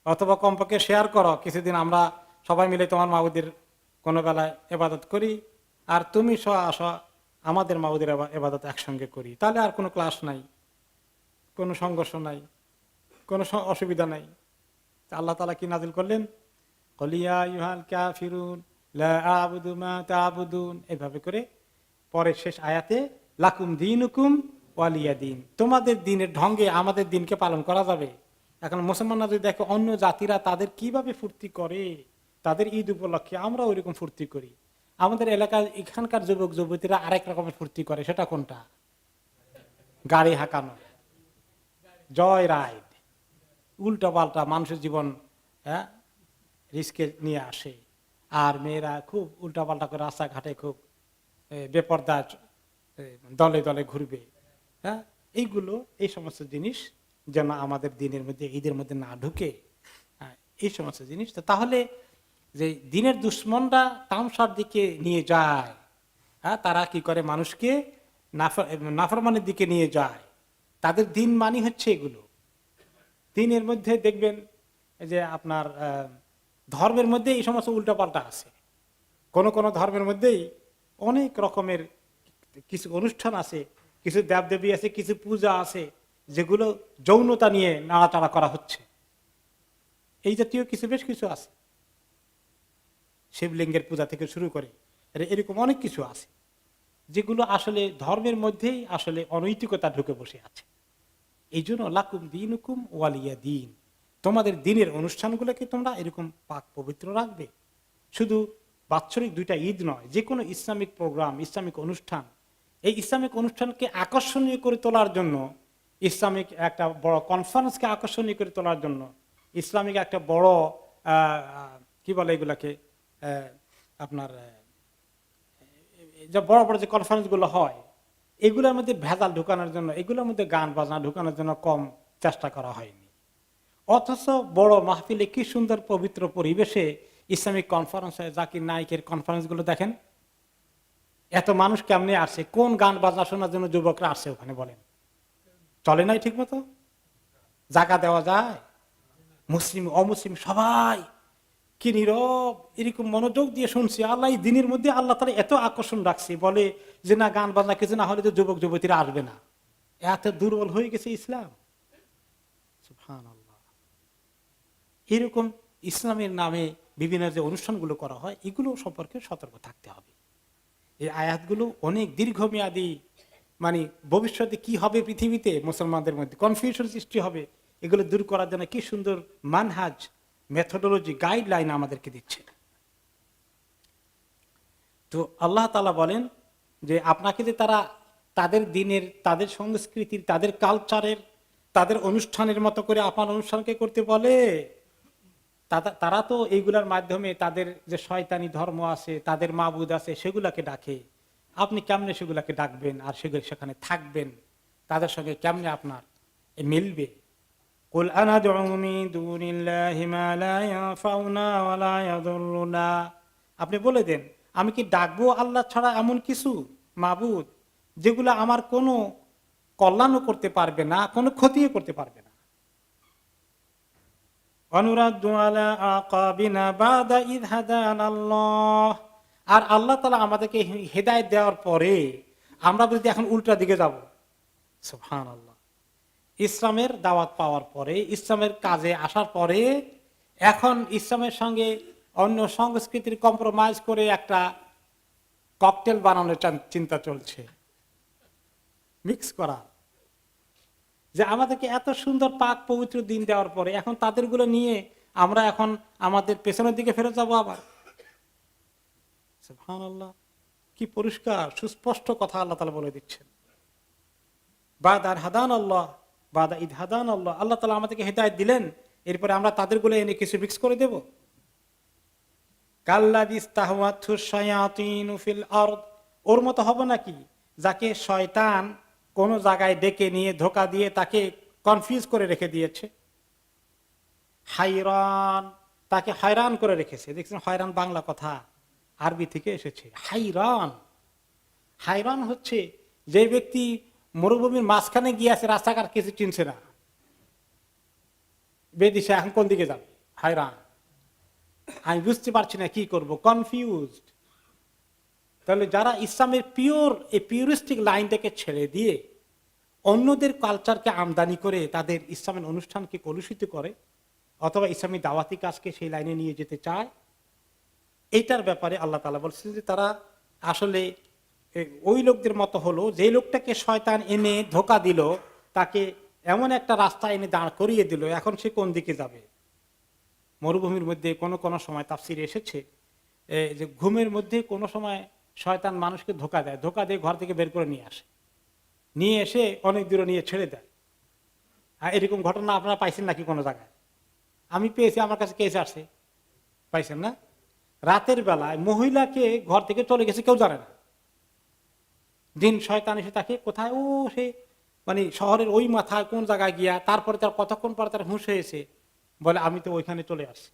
অথবা কমপক্ষে শেয়ার করো, কিছুদিন আমরা সবাই মিলে তোমার মাবুদের কোনো বেলায় ইবাদত করি, আর তুমি আসো আমাদের মাবুদের ইবাদত একসঙ্গে করি। তাহলে আর কোনো ক্লাস নাই, কোনো সংঘর্ষ নাই, কোনো অসুবিধা নাই। আল্লাহ তাআলা কি নাযিল করলেন? কলিয়া ইউহাল কাফিরুন লা আ'বুদু মা তা'বুদুন, এইভাবে করে পরে শেষ আয়াতে লাকুম দীনুকুম ওয়ালিয়া দিন, তোমাদের দিনের ঢঙ্গে আমাদের দিনকে পালন করা যাবে। এখন মুসলমানরা যদি দেখে অন্য জাতিরা তাদের কিভাবে ফুর্তি করে, তাদের ঈদ উপলক্ষে আমরা ওইরকম ফুর্তি করি। আমাদের এলাকায় এখানকার যুবক যুবতীরা আরেক রকমের ফুর্তি করে, সেটা কোনটা? গাড়ি হাঁকানো, জয় রাইড, উল্টা পাল্টা মানুষের জীবন রিস্কে নিয়ে আসে। আর মেয়েরা খুব উল্টা পাল্টা করে রাস্তাঘাটে খুব বেপর্দা দলে দলে ঘুরবে। হ্যাঁ, এইগুলো এই সমস্ত জিনিস যেন আমাদের দিনের মধ্যে, ঈদের মধ্যে না ঢুকে, এই সমস্ত জিনিস। তাহলে যে দিনের দুশ্মনরা তামসার দিকে নিয়ে যায়, হ্যাঁ, তারা কি করে? মানুষকে নাফরমানের দিকে নিয়ে যায়। তাদের দিন মানি হচ্ছে এগুলো। দিনের মধ্যে দেখবেন যে আপনার ধর্মের মধ্যে এই সমস্ত উল্টাপাল্টা আছে। কোন কোন ধর্মের মধ্যেই অনেক রকমের কিছু অনুষ্ঠান আছে, কিছু দেবদেবী আছে, কিছু পূজা আছে, যেগুলো যৌনতা নিয়ে নাড়াচাড়া করা হচ্ছে। এই জাতীয় কিছু বেশ কিছু আছে, শিবলিঙ্গের পূজা থেকে শুরু করে এরকম অনেক কিছু আছে, যেগুলো আসলে ধর্মের মধ্যেই আসলে অনৈতিকতা ঢুকে বসে আছে। এই জন্য লাকুম দীনুকুম ওয়ালিয়া দিন, তোমাদের দিনের অনুষ্ঠানগুলোকে তোমরা এরকম পাক পবিত্র রাখবে। শুধু বাৎসরিক 2টা ঈদ নয়, যে কোনো ইসলামিক প্রোগ্রাম, ইসলামিক অনুষ্ঠান, এই ইসলামিক অনুষ্ঠানকে আকর্ষণীয় করে তোলার জন্য, ইসলামিক একটা বড় কনফারেন্সকে আকর্ষণীয় করে তোলার জন্য, ইসলামিক একটা বড় কি বলে এগুলাকে, আপনার যে বড় বড় যে কনফারেন্স গুলো হয়, এগুলোর মধ্যে ভেজাল ঢুকানোর জন্য, এগুলোর মধ্যে গান বাজনা ঢুকানোর জন্য কম চেষ্টা করা হয়নি। অথচ বড় মাহফিলে কি সুন্দর পবিত্র পরিবেশে ইসলামিক কনফারেন্স হয়। জাকির নাইকের কনফারেন্স গুলো দেখেন, এত মানুষ কেমনে আসে, কোন গান বাজনা শোনার জন্য যুবকরা আসে ওখানে, বলেন? চলে নাই ঠিক মতো? জায়গা দেওয়া যায়? মুসলিম অমুসলিম সবাই কি নীরব, এরকম মনোযোগ দিয়ে শুনছি। আল্লাহ দিনের মধ্যে আল্লাহ তাআলা এত আকর্ষণ রাখছে, বলে যে না, গান বাজনা কিছু না হলে তো যুবক যুবতীরা আসবে না। এত দুর্বল হয়ে গেছে ইসলাম, সুবহানাল্লাহ। এরকম ইসলামের নামে বিভিন্ন যে অনুষ্ঠানগুলো করা হয়, এগুলো সম্পর্কে সতর্ক থাকতে হবে। এই আয়াতগুলো অনেক দীর্ঘমেয়াদী, মানে ভবিষ্যতে কি হবে পৃথিবীতে, মুসলমানদের মধ্যে কনফিউশন সৃষ্টি হবে, এগুলো দূর করার জন্য কি সুন্দর মানহাজ, মেথোডোলজি, গাইডলাইন আমাদেরকে দিচ্ছে। তো আল্লাহ তাআলা বলেন যে আপনাকে যে তারা তাদের দিনের, তাদের সংস্কৃতির, তাদের কালচারের, তাদের অনুষ্ঠানের মতো করে আপনার অনুষ্ঠানকে করতে বলে, তারা তো এইগুলার মাধ্যমে তাদের যে শয়তানি ধর্ম আছে, তাদের মাবুদ আছে, সেগুলাকে ডাকে। আপনি কেমনে সেগুলাকে ডাকবেন আর সেগুলো সেখানে থাকবেন? তাদের সঙ্গে কেমনে আপনার মিলবে? কুল আনাদউ মিন দুনিল্লাহি মা লা ইয়ানফাউনা ওয়া লা ইয়াদুররুনা, আপনি বলে দেন, আমি কি ডাকবো আল্লাহ ছাড়া এমন কিছু মাবুদ যেগুলো আমার কোনো কল্যাণও করতে পারবে না, কোনো ক্ষতিও করতে পারবে না। অনুরাদ্দু আলা আকাবিনা বাদা ইয হাদানাল্লাহ, আর আল্লাহ তাআলা আমাদেরকে হেদায়েত দেওয়ার পরে আমরা যদি এখন উল্টা দিকে যাব, সুবহানাল্লাহ, ইসলামের দাওয়াত পাওয়ার পরে, ইসলামের কাজে আসার পরে এখন ইসলামের সঙ্গে অন্য সংস্কৃতির কম্প্রোমাইজ করে একটা ককটেল বানানোর চিন্তা চলছে, মিক্স করা। যে আমাদেরকে এত সুন্দর পাক পবিত্র দিন দেওয়ার পরে এখন তাদেরগুলো নিয়ে আমরা এখন আমাদের পেছনের দিকে ফেরত যাবো আবার। সুবহানাল্লাহ, কি পরিষ্কার সুস্পষ্ট কথা আল্লাহ তাআলা বলে দিচ্ছেন। বাদার হাদান আল্লাহ বাদা ইদ হাদান আল্লাহ, আল্লাহ তাআলা আমাদেরকে হেদায়েত দিলেন, এরপরে আমরা তাদের গুলো এনে কিছু মিক্স করে দেব? কাল্লাযী ইসতাহওয়াতহু শায়াতিনু ফিল আরদ, ওর মতো হবে নাকি যাকে শয়তান কোন জায়গায় ডেকে নিয়ে ধোঁকা দিয়ে তাকে কনফিউজ করে রেখে দিয়েছে। হাইরান, তাকে হয়রান করে রেখেছে। দেখছেন, হয়রান বাংলা কথা, আরবি থেকে এসেছে। হাইরান, হাইরান হচ্ছে যে ব্যক্তি মরুভূমির মাঝখানে গিয়েছে, রাস্তাঘাট কিছু চিনছে না, বেদিশা এখন কোন দিকে যাবে, হায়রান, আমি বুঝতে পারছি না কি করব, কনফিউজড। তাহলে যারা ইসলামের পিওর, এই পিউরিস্টিক লাইনটাকে ছেড়ে দিয়ে অন্যদের কালচারকে আমদানি করে তাদের ইসলামের অনুষ্ঠানকে কলুষিত করে, অথবা ইসলামী দাওয়াতি কাজকে সেই লাইনে নিয়ে যেতে চায়, এইটার ব্যাপারে আল্লাহ তাআলা বলছেন যে তারা আসলে ওই লোকদের মতো হলো, যে লোকটাকে শয়তান এনে ধোঁকা দিল, তাকে এমন একটা রাস্তা এনে দাঁড় করিয়ে দিল, এখন সে কোন দিকে যাবে। মরুভূমির মধ্যে কোনো কোনো সময় তাফসিরে এসেছে যে ঘুমের মধ্যে কোনো সময় শয়তান মানুষকে ধোঁকা দেয়, ধোঁকা দিয়ে ঘর থেকে বের করে নিয়ে আসে, নিয়ে এসে অনেক দূরে নিয়ে ছেড়ে দেয়। আর এরকম ঘটনা আপনারা পাইছেন নাকি কোনো জায়গায়? আমি পেয়েছি, আমার কাছে কেস আসছে, পাইছেন না? রাতের বেলায় মহিলাকে ঘর থেকে চলে গেছে, কেউ জানে না, দিন শয়তান এসে তাকে কোথায়, ও সে মানে শহরের ওই মাথায় কোন জায়গায় গিয়া, তারপরে তার কতক্ষণ পরে তার হুঁশ হয়েছে, বলে আমি তো ওইখানে চলে আসছি।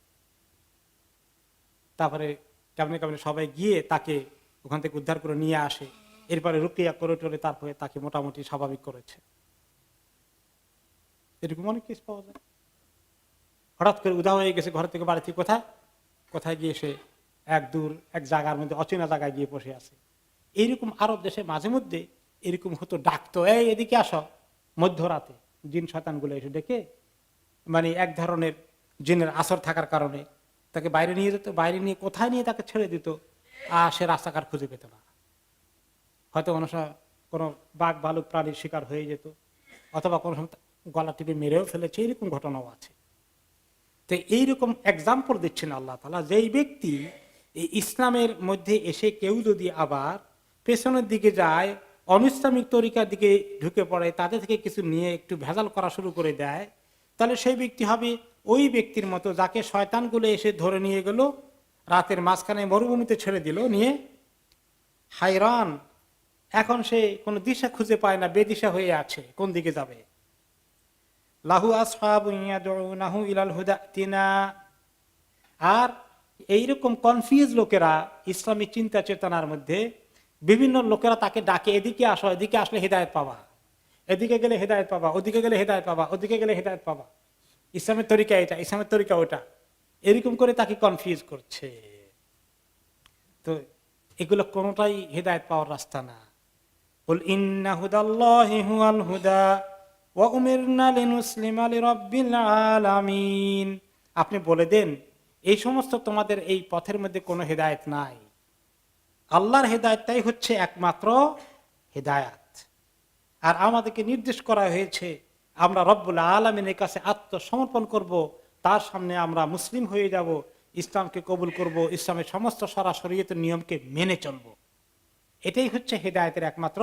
তারপরে কেমনে কেমনে সবাই গিয়ে তাকে ওখান থেকে উদ্ধার করে নিয়ে আসে, এরপরে রুকিয়া করে টরে তারপরে তাকে মোটামুটি স্বাভাবিক করেছে। এরকম অনেক কেস পাওয়া যায়। হঠাৎ করে উদা হয়ে গেছে, ঘর থেকে বাড়ি থেকে কোথায় কোথায় গিয়ে সে এক জায়গার মধ্যে অচেনা জায়গায় গিয়ে বসে আছে। এইরকম আরব দেশে মাঝে মধ্যে এরকম হতো, ডাকতো, এই এদিকে আসো, মধ্যরাতে জিন শয়তানগুলো এসে ডেকে, মানে এক ধরনের জিনের আসর থাকার কারণে তাকে বাইরে নিয়ে যেত, বাইরে নিয়ে কোথায় নিয়ে তাকে ছেড়ে দিত, আর সে রাস্তাঘাট খুঁজে পেত না। হয়তো কোনো বাঘ ভালুক প্রাণীর শিকার হয়ে যেত, অথবা কোনো সময় গলা টিপে মেরেও ফেলেছে, এরকম ঘটনাও আছে। তো এইরকম এক্সাম্পল দিচ্ছেন আল্লাহ তাআলা, যেই ব্যক্তি এই ইসলামের মধ্যে এসে কেউ যদি আবার পেছনের দিকে যায়, অনিসলামিক তরিকার দিকে ঢুকে পড়ে, তাদের থেকে কিছু নিয়ে একটু ভেজাল করা শুরু করে দেয়, তাহলে সেই ব্যক্তি হবে ওই ব্যক্তির মতো যাকে শয়তানগুলো এসে ধরে নিয়ে গেল, রাতের মাঝখানে মরুভূমিতে ছেড়ে দিল নিয়ে, হায়রান, এখন সে কোনো দিশা খুঁজে পায় না, বেদিশা হয়ে আছে, কোন দিকে যাবে। লাহু আসহাবুন ইয়াদউনাহু ইলাল হুদা তিনা, আর এইরকম কনফিউজ লোকেরা ইসলামী চিন্তা চেতনার মধ্যে বিভিন্ন লোকেরা তাকে ডাকে, এদিকে আসো, এদিকে আসলে হেদায়েত পাবা, এদিকে গেলে হেদায়েত পাবা, ওদিকে গেলে হেদায়েত পাবা, ওদিকে গেলে হেদায়েত পাবা, ইসলামের তরিকা এটা, ইসলামের তরিকা ওটা, এরকম করে তাকে কনফিউজ করছে। তো এগুলো কোনোটাই হেদায়েত পাওয়ার রাস্তা না। কুল ইন্না হুদাল্লাহি হুয়াল হুদা ওয়া উমিরনা লিনুসলিমা লিরাব্বিল আলামিন, আপনি বলে দেন এই সমস্ত তোমাদের এই পথের মধ্যে কোনো হেদায়েত নাই, আল্লাহর হেদায়েতটাই হচ্ছে একমাত্র হেদায়েত। আর আমাদেরকে নির্দেশ করা হয়েছে আমরা রব্বুল আলামিনের কাছে আত্মসমর্পণ করব, তার সামনে আমরা মুসলিম হয়ে যাব, ইসলামকে কবুল করব, ইসলামের সমস্ত শরীয়তের নিয়মকে মেনে চলব। এটাই হচ্ছে হেদায়েতের একমাত্র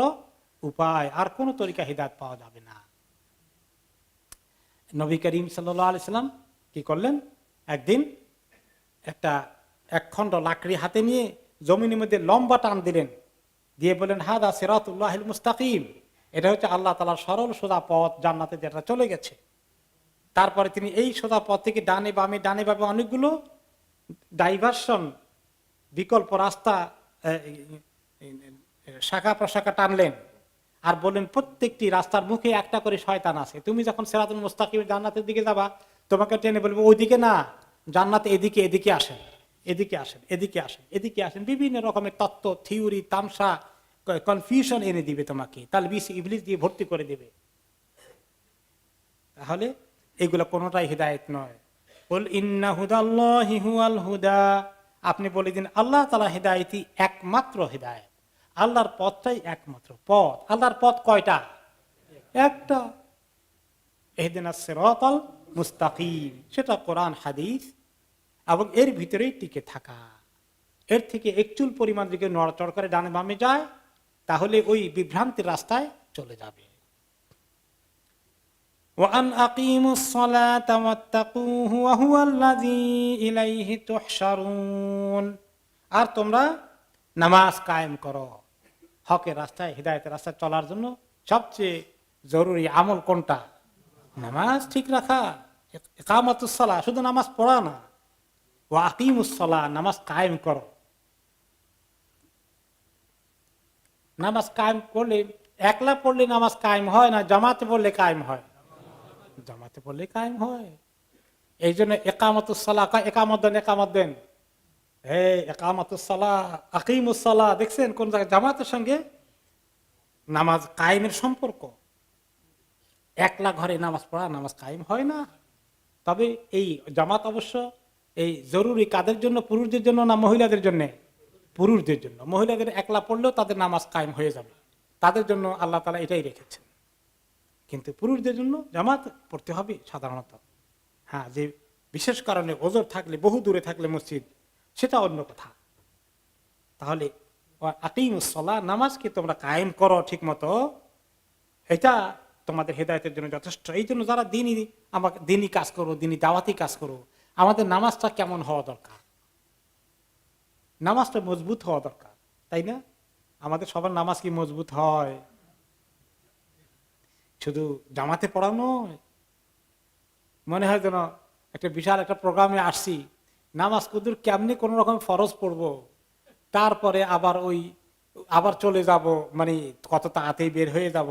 উপায়, আর কোন তরিকা হেদায়েত পাওয়া যাবে না। নবী করিম সাল্লাল্লাহু আলাইহি সাল্লাম কি করলেন, একদিন এক খণ্ড লাকড়ি হাতে নিয়ে জমিনের মধ্যে লম্বা টান দিলেন, দিয়ে বলেন হাদা সিরাতুল্লাহিল মুস্তাকিম, এটা হচ্ছে আল্লাহ তাআলার সরল সোজা পথ, জান্নাতে যেটা চলে গেছে। তারপরে তিনি এই সোজা পথ থেকে ডানে বামে অনেকগুলো ডাইভার্সন, বিকল্প রাস্তা, শাখা প্রশাখা টানলেন, আর বললেন প্রত্যেকটি রাস্তার মুখে একটা করে শয়তান আছে, তুমি যখন সিরাতুল মুস্তাকিম জান্নাতের দিকে যাবা, তোমাকে টেনে বলবে ওইদিকে না, জান্নাতে এদিকে, এদিকে আসেন, এদিকে আসেন, এদিকে আসেন, এদিকে আসেন, বিভিন্ন রকমের তত্ত্ব, থিওরি, তামসা, কনফিউশন এনে দিবে তোমাকে, তালবিস ইবলিস দিয়ে ভর্তি করে দিবে। তাহলে এগুলো কোনোটাই হিদায়েত নয়। কুল ইন্না হুদাল্লাহি হুয়াল হুদা, আপনি বলে দিন আল্লাহ তাআলা হিদায়াতই একমাত্র হিদায়াত, আল্লাহর পথটাই একমাত্র পথ। আল্লাহর পথ কয়টা? একটা, ইহদিনাস সিরাতাল মুস্তাকিম, সেটা কোরআন হাদিস এবং এর ভিতরেই টিকে থাকা। এর থেকে একচুল পরিমাণ দিকে নড়াচড় করে ডানে বামে যায়, তাহলে ওই বিভ্রান্তির রাস্তায় চলে যাবে। ওয়ান আকিমুস সালাতা ওয়াত্তাকুহু ওয়া হুয়াল্লাযী ইলাইহি তুহশারুন। আর তোমরা নামাজ কায়েম করো। হকের রাস্তায়, হিদায়াতের রাস্তায় চলার জন্য সবচেয়ে জরুরি আমল কোনটা? নামাজ ঠিক রাখা, ইকামাতুস সালাহ, শুধু নামাজ পড়া না, ওয়া আকিমুস সালাহ, নামাজ কায়েম করো। নামাজ কায়েম করলে, একলা পড়লে নামাজ কায়েম হয় না, জামাতে পড়লে কায়েম হয়? জামাতে পড়লে কায়েম হয়। এই জন্য একামতুস সালাহ, একামত দেন, একামত দেন, হে একামতুস সালাহ, আকিমুস সালাহ, দেখছেন কোন জায়গায় জামাতের সঙ্গে নামাজ কায়েমের সম্পর্ক। একলা ঘরে নামাজ পড়া নামাজ কায়েম হয় না। তবে এই জামাত অবশ্য এই জরুরি কাদের জন্য? পুরুষদের জন্য না মহিলাদের জন্য? পুরুষদের জন্য। মহিলাদের একলা পড়লেও তাদের নামাজ কায়েম হয়ে যাবে, তাদের জন্য আল্লাহ তাআলা এটাই রেখেছেন। কিন্তু পুরুষদের জন্য জামাত পড়তে হবে সাধারণত। হ্যাঁ, যে বিশেষ কারণে ওজর থাকলে, বহু দূরে থাকলে মসজিদ, সেটা অন্য কথা। তাহলে আকিমুস সালাহ, নামাজকে তোমরা কায়েম করো ঠিক মতো, এটা তোমাদের হেদায়েতের জন্য যথেষ্ট। এই জন্য যারা আমাকে দিনই কাজ করো, দিনই দাওয়াতি কাজ করো, আমাদের নামাজটা কেমন হওয়া দরকার? নামাজটা মজবুত হওয়া দরকার, তাই না? আমাদের সবার নামাজ কি মজবুত হয়? শুধু জামাতে পড়ানো মনে হয় যেন একটা বিশাল একটা প্রোগ্রামে আসছি, নামাজ কুদুর কেমনি কোন রকম ফরজ পড়বো, তারপরে আবার চলে যাব, মানে কত তাড়াতাড়ি বের হয়ে যাব,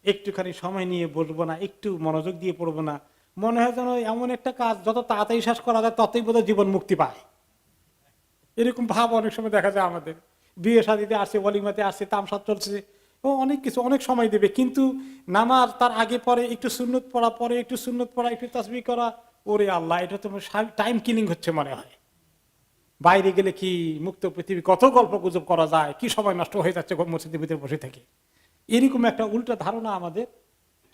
একটুখানি সময় নিয়ে বসবো না, একটু মনোযোগ দিয়ে পড়বো না। মনে হয় যেন এমন একটা কাজ যত তাড়াতাড়ি শেষ করা যায় ততই বোধহয় জীবন মুক্তি পায়। এরকম ভাব অনেক সময় দেখা যায় আমাদের। বিয়ে শাদীতে আসছে, ওয়ালিমাতে আসছে, তামসাদ চলছে, ও অনেক কিছু, অনেক সময় দেবে, কিন্তু নামাজ তার আগে পরে একটু সুন্নত পড়া, পরে একটু সুন্নত পড়া, একটু তাসবিহ করা, ওরে আল্লাহ, এটা তো টাইম কিলিং হচ্ছে মনে হয়। বাইরে গেলে কি মুক্ত পৃথিবী, কত গল্প গুজব করা যায়, কি সময় নষ্ট হয়ে যাচ্ছে মসজিদের ভিতরে বসে থেকে। এরকম একটা উল্টা ধারণা আমাদের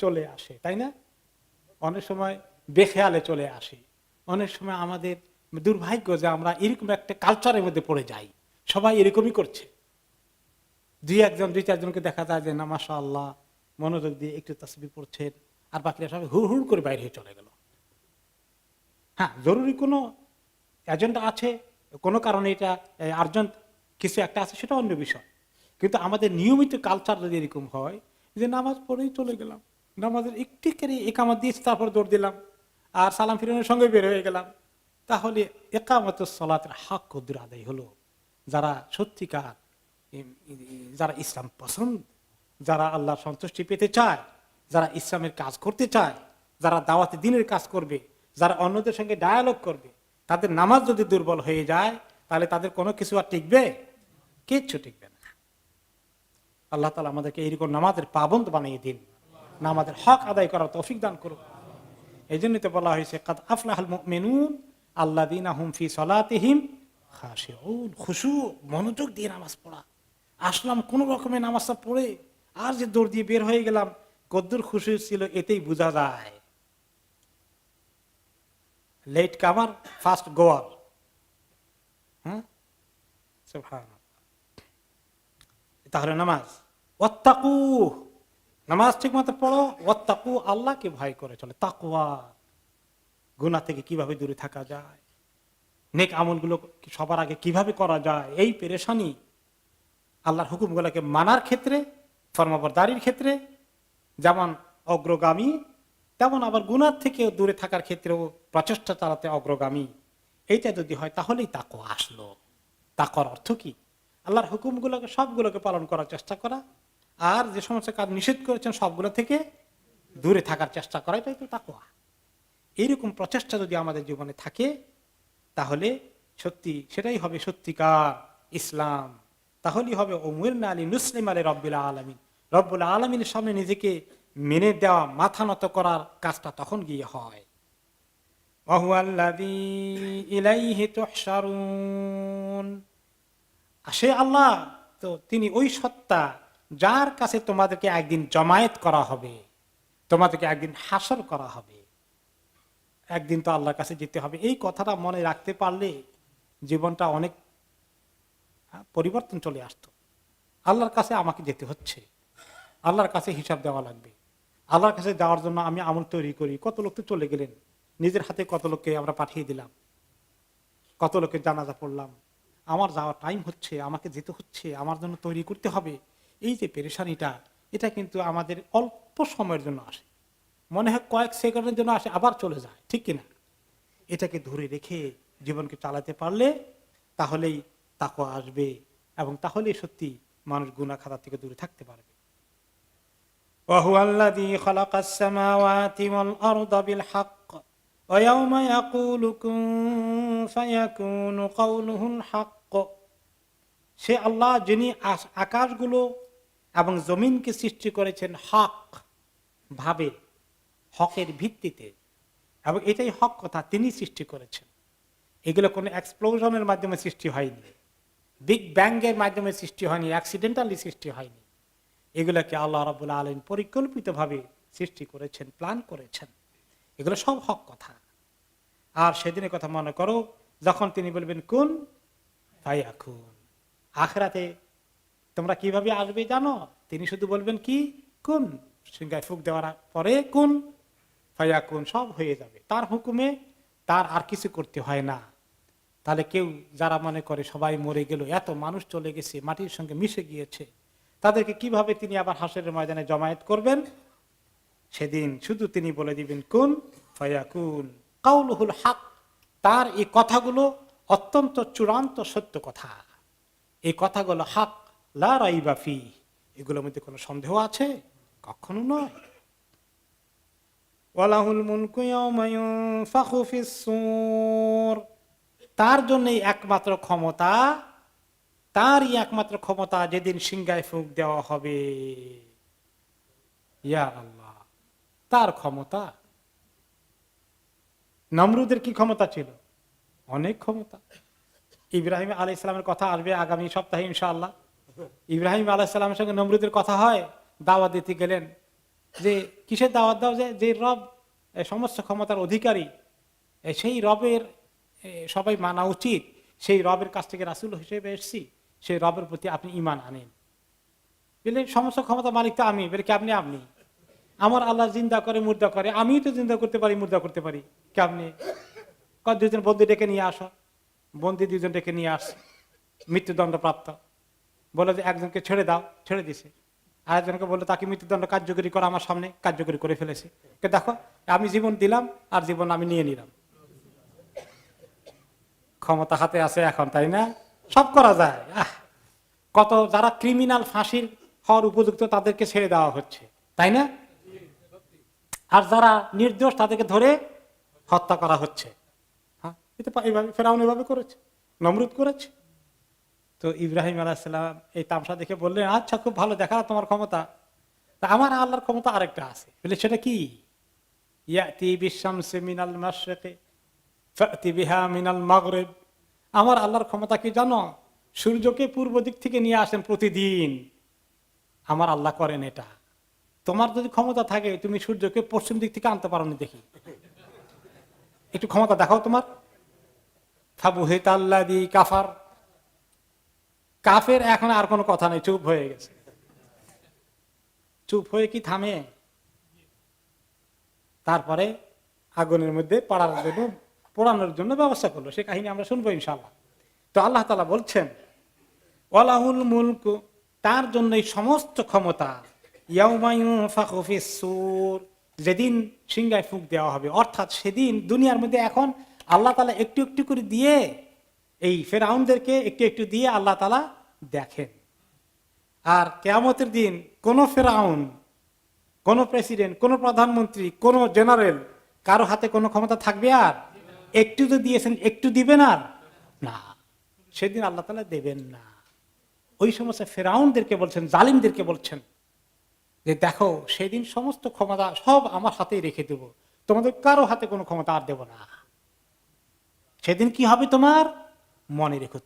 চলে আসে, তাই না? অনেক সময় বেখেয়ালে চলে আসে। অনেক সময় আমাদের দুর্ভাগ্য যে আমরা এরকম একটা কালচারের মধ্যে পড়ে যাই, সবাই এরকমই করছে। দুই চারজনকে দেখা যায় যে না মাশাআল্লাহ মনোযোগ দিয়ে একটু তাসবিহ পড়ছেন, আর বাকিরা সবাই হুড় হুড় করে বাইরে চলে গেল। হ্যাঁ, জরুরি কোনো এজেন্ডা আছে, কোনো কারণে এটা আর্জেন্ট কিছু একটা আছে, সেটা অন্য বিষয়। কিন্তু আমাদের নিয়মিত কালচার যদি এরকম হয় যে নামাজ পড়েই চলে গেলাম, নামাজের একটি করে একামত দিয়েছি, তারপর দৌড় দিলাম, আর সালাম ফিরানোর সঙ্গে বের হয়ে গেলাম, তাহলে একামতুস সালাতের হক কদ্দুর আদায় হলো? যারা সত্যিকার, যারা ইসলাম পছন্দ, যারা আল্লাহর সন্তুষ্টি পেতে চায়, যারা ইসলামের কাজ করতে চায়, যারা দাওয়াতে দ্বীনের কাজ করবে, যারা অন্যদের সঙ্গে ডায়ালগ করবে, তাদের নামাজ যদি দুর্বল হয়ে যায় তাহলে তাদের কোনো কিছু আর টিকবে? কিচ্ছু টিকবে না। আল্লাহ তাআলা আমাদেরকে এইরকম নামাজের পাবন্দ বানিয়ে দিন, নামাজের হক আদায় করার তৌফিক দান করুন। এই জন্যই তো বলা হয়েছে কাদ আফলাহাল মুমিনুন আল্লাযীনা হুম ফি সালাতিহিম খাশিউন। খুশু, মনোযোগ দিয়ে নামাজ পড়া। আসলাম কোন রকমের নামাজটা পড়ে, আর যে দৌড় দিয়ে বের হয়ে গেলাম, কদ্দুর খুশু ছিল এতেই বোঝা যায়। লেট কামার ফাস্ট গোয়ার। হ্যাঁ, সুবহানাল্লাহ। তাহলে নামাজ ওয়াত্তাকু, নামাজ ঠিক মতো পড়ো, ওয়াত্তাকু, আল্লাহকে ভয় করে চলে, তাকওয়া, গুনাহ থেকে কিভাবে দূরে থাকা যায়, নেক আমলগুলো সবার আগে কিভাবে করা যায়, এই পেরেশানি আল্লাহর হুকুমগুলোকে মানার ক্ষেত্রে, ফরমাবরদারির ক্ষেত্রে যেমন অগ্রগামী, তেমন আবার গুনাহ থেকে দূরে থাকার ক্ষেত্রেও প্রচেষ্টা চালাতে অগ্রগামী। এইটা যদি হয় তাহলেই তাকওয়া আসলো। তাকওয়ার অর্থ কি? আল্লাহর হুকুমগুলোকে সবগুলোকে পালন করার চেষ্টা করা, আর যে সমস্ত কাজ নিষেধ করেছেন সবগুলো থেকে দূরে থাকার চেষ্টা করা, এটাই তো তাকওয়া। এইরকম প্রচেষ্টা যদি আমাদের জীবনে থাকে তাহলে সত্যি সেটাই হবে সত্যিকার ইসলাম। তাহলেই হবে উমিরনা আলী নুসলিম আলী রব্বিল আলামিন, রব্বুল আলামিনের সামনে নিজেকে মেনে দেওয়া, মাথা নত করার কাজটা তখন গিয়ে হয়। ওয়াহুয়াল্লাযী ইলাইহি তুহশারুন, সে আল্লাহ তো তিনি ওই সত্তা যার কাছে তোমাদেরকে একদিন জমায়েত করা হবে, তোমাদেরকে একদিন হাসর করা হবে। একদিন তো আল্লাহর কাছে যেতে হবে, এই কথাটা মনে রাখতে পারলে জীবনটা অনেক পরিবর্তন চলে আসতো। আল্লাহর কাছে আমাকে যেতে হচ্ছে, আল্লাহর কাছে হিসাব দেওয়া লাগবে, আল্লাহর কাছে যাওয়ার জন্য আমি আমল তৈরি করি, কত লোক তো চলে গেলেন, নিজের হাতে কত লোককে আমরা পাঠিয়ে দিলাম, কত লোকের জানাজা পড়লাম, আমার যাওয়ার টাইম হচ্ছে, আমাকে যেতে হচ্ছে, আমার জন্য তৈরি করতে হবে। এই যে পেরেশানিটা, এটা কিন্তু আমাদের অল্প সময়ের জন্য আসে, মনে হয় কয়েক সেকেন্ডের জন্য আসে, আবার চলে যায়, ঠিক কিনা? এটাকে ধরে রেখে জীবনকে চালাতে পারলে তাহলেই তাকওয়া আসবে, এবং তাহলেই সত্যি মানুষ গুনাহ খাতা থেকে দূরে থাকতে পারবে। وهو الذي خلق السماوات والأرض بالحق ويوم يقول كن فيكون قوله الحق। সে আল্লাহ যিনি আকাশগুলো এবং জমিনকে সৃষ্টি করেছেন হক ভাবে, হকের ভিত্তিতে, এবং এটাই হক কথা, তিনি সৃষ্টি করেছেন। এগুলো কোনো এক্সপ্লোশনের মাধ্যমে সৃষ্টি হয়নি, বিগ ব্যাংয়ের মাধ্যমে সৃষ্টি হয়নি, অ্যাক্সিডেন্টালি সৃষ্টি হয়নি। এগুলোকে আল্লাহ রাব্বুল আলামিন পরিকল্পিতভাবে সৃষ্টি করেছেন, প্ল্যান করেছেন। এগুলো সব হক কথা। আর সেদিনের কথা মনে করো, যখন তিনি বলবেন কুন ফায়াকুন। আখিরাতে তোমরা কিভাবে আসবে জানো? তিনি শুধু বলবেন কি কুন, সিংহায় ফুঁক দেওয়ার পরে কুন ফায়াকুন, সব হয়ে যাবে তার হুকুমে, তার আর কিছু করতে হয় না। তাহলে কেউ যারা মনে করে সবাই মরে গেল, এত মানুষ চলে গেছে, মাটির সঙ্গে মিশে গিয়েছে, তাদেরকে কিভাবে তিনি আবার হাসরের ময়দানে জমায়েত করবেন? সেদিন শুধু তিনি বলে দিবেন কুন ফায়াকুন, কাউলুহুল হক। তার এই কথাগুলো অত্যন্ত চূড়ান্ত সত্য কথা, এই কথাগুলো হক, লা রাইবা ফি, এগুলোর মধ্যে কোনো সন্দেহ আছে? কখনো নয়। ওয়ালাহুল মুলকু ইয়াওমা ইউনফাখু ফিস সূর, তার জন্যই একমাত্র ক্ষমতা, তারই একমাত্র ক্ষমতা যেদিন সিংহায় ফুঁক দেওয়া হবে। ইয়া আল্লাহ, তার ক্ষমতা। নমরুদের কি ক্ষমতা ছিল? অনেক ক্ষমতা। ইব্রাহিম আলাইহিস সালামের কথা আসবে আগামী সপ্তাহে ইনশাআল্লাহ। ইব্রাহিম আলাইহিস সালামের সঙ্গে নমরুদের কথা হয়, দাওয়াত দিতে গেলেন, যে কিসের দাওয়াত দাও? যে রব সমস্ত ক্ষমতার অধিকারী, সেই রবের সবাই মানা উচিত, সেই রবের কাছ থেকে রাসূল হিসেবে এসেছি, সেই রবের প্রতি আপনি ঈমান আনেন। বলে সমস্ত ক্ষমতা মালিক তো আমি। বলে কেমনি আপনি? আমার আল্লাহ জিন্দা করে মুর্দা করে, আমি তো জিন্দা করতে পারি মুর্দা করতে পারি, কেমনি? দুজন বন্দী ডেকে নিয়ে আসো। বন্দী দুজন ডেকে নিয়ে আসে, মৃত্যুদণ্ড প্রাপ্ত। বলে যে একজনকে ছেড়ে দাও, ছেড়ে দিছে। আরেকজনকে বললো তাকে মৃত্যুদণ্ড কার্যকরী করা, আমার সামনে কার্যকরী করে ফেলেছে। দেখো, আমি জীবন দিলাম আর জীবন আমি নিয়ে নিলাম। ক্ষমতা হাতে আছে এখন, তাই না? সব করা যায়। কত যারা ক্রিমিনাল, ফাঁসির হওয়ার উপযুক্ত, তাদেরকে ছেড়ে দেওয়া হচ্ছে, তাই না? আর যারা নির্দোষ তাদেরকে ধরে হত্যা করা হচ্ছে। হ্যাঁ, এইভাবে ফেরাউন এভাবে করেছে, নমরুদ করেছে। তো ইব্রাহিম আলাইহিস সালাম এই তামসা দেখে বললেন, আচ্ছা খুব ভালো, দেখা তোমার ক্ষমতা। তা আমার আল্লাহর ক্ষমতা আরেকটা আছে। বলে সেটা কি? ইয়াতি বিশামসি মিনাল মাশরিকি ফাতি বিহা মিনাল মাগরিব। আমার আল্লাহর ক্ষমতা কি জানো? সূর্যকে পূর্ব দিক থেকে নিয়ে আসেন প্রতিদিন। আমার আল্লাহ করেন এটা। তোমার যদি ক্ষমতা থাকে, তুমি সূর্যকে পশ্চিম দিক থেকে আনতে পারো না, দেখি একটু ক্ষমতা দেখাও তোমার। ফাবুহিতাল্লাযী কাফার, কাফের এখন আর কোনো কথা নেই, চুপ হয়ে গেছে। চুপ হয়ে কি থামে? তারপরে আগুনের মধ্যে পোড়ানোর জন্য ব্যবস্থা করলো। সে কাহিনী আমরা শুনবো ইনশাআল্লাহ। তো আল্লাহ তাআলা বলছেন ওয়ালাহুল মুলকু, তার জন্যই সমস্ত ক্ষমতা। ইয়াউমা ইউনফাখু ফিস সূর, যেদিন সিংহায় ফুঁক দেওয়া হবে, অর্থাৎ সেদিন দুনিয়ার মধ্যে এখন আল্লাহ তাআলা একটু একটু করে দিয়ে, এই ফেরাউনদেরকে একটু একটু দিয়ে আল্লাহ তাআলা দেখেন। আর কিয়ামতের দিন কোন ফেরাউন, কোন প্রেসিডেন্ট, কোন প্রধানমন্ত্রী, কোন জেনারেল, কারো হাতে কোনো ক্ষমতা থাকবে? আর একটু তো দিয়েছেন, একটু দিবেন আর না, সেদিন আল্লাহ তাআলা দেবেন না। ওই সমস্ত ফেরাউনদেরকে বলছেন, জালিমদেরকে বলছেন যে দেখো, সেদিন সমস্ত ক্ষমতা সব আমার হাতেই রেখে দেব, তোমাদের কারো হাতে কোনো ক্ষমতা আর দেব না। সেদিন কি হবে তোমার? মনে রেখো,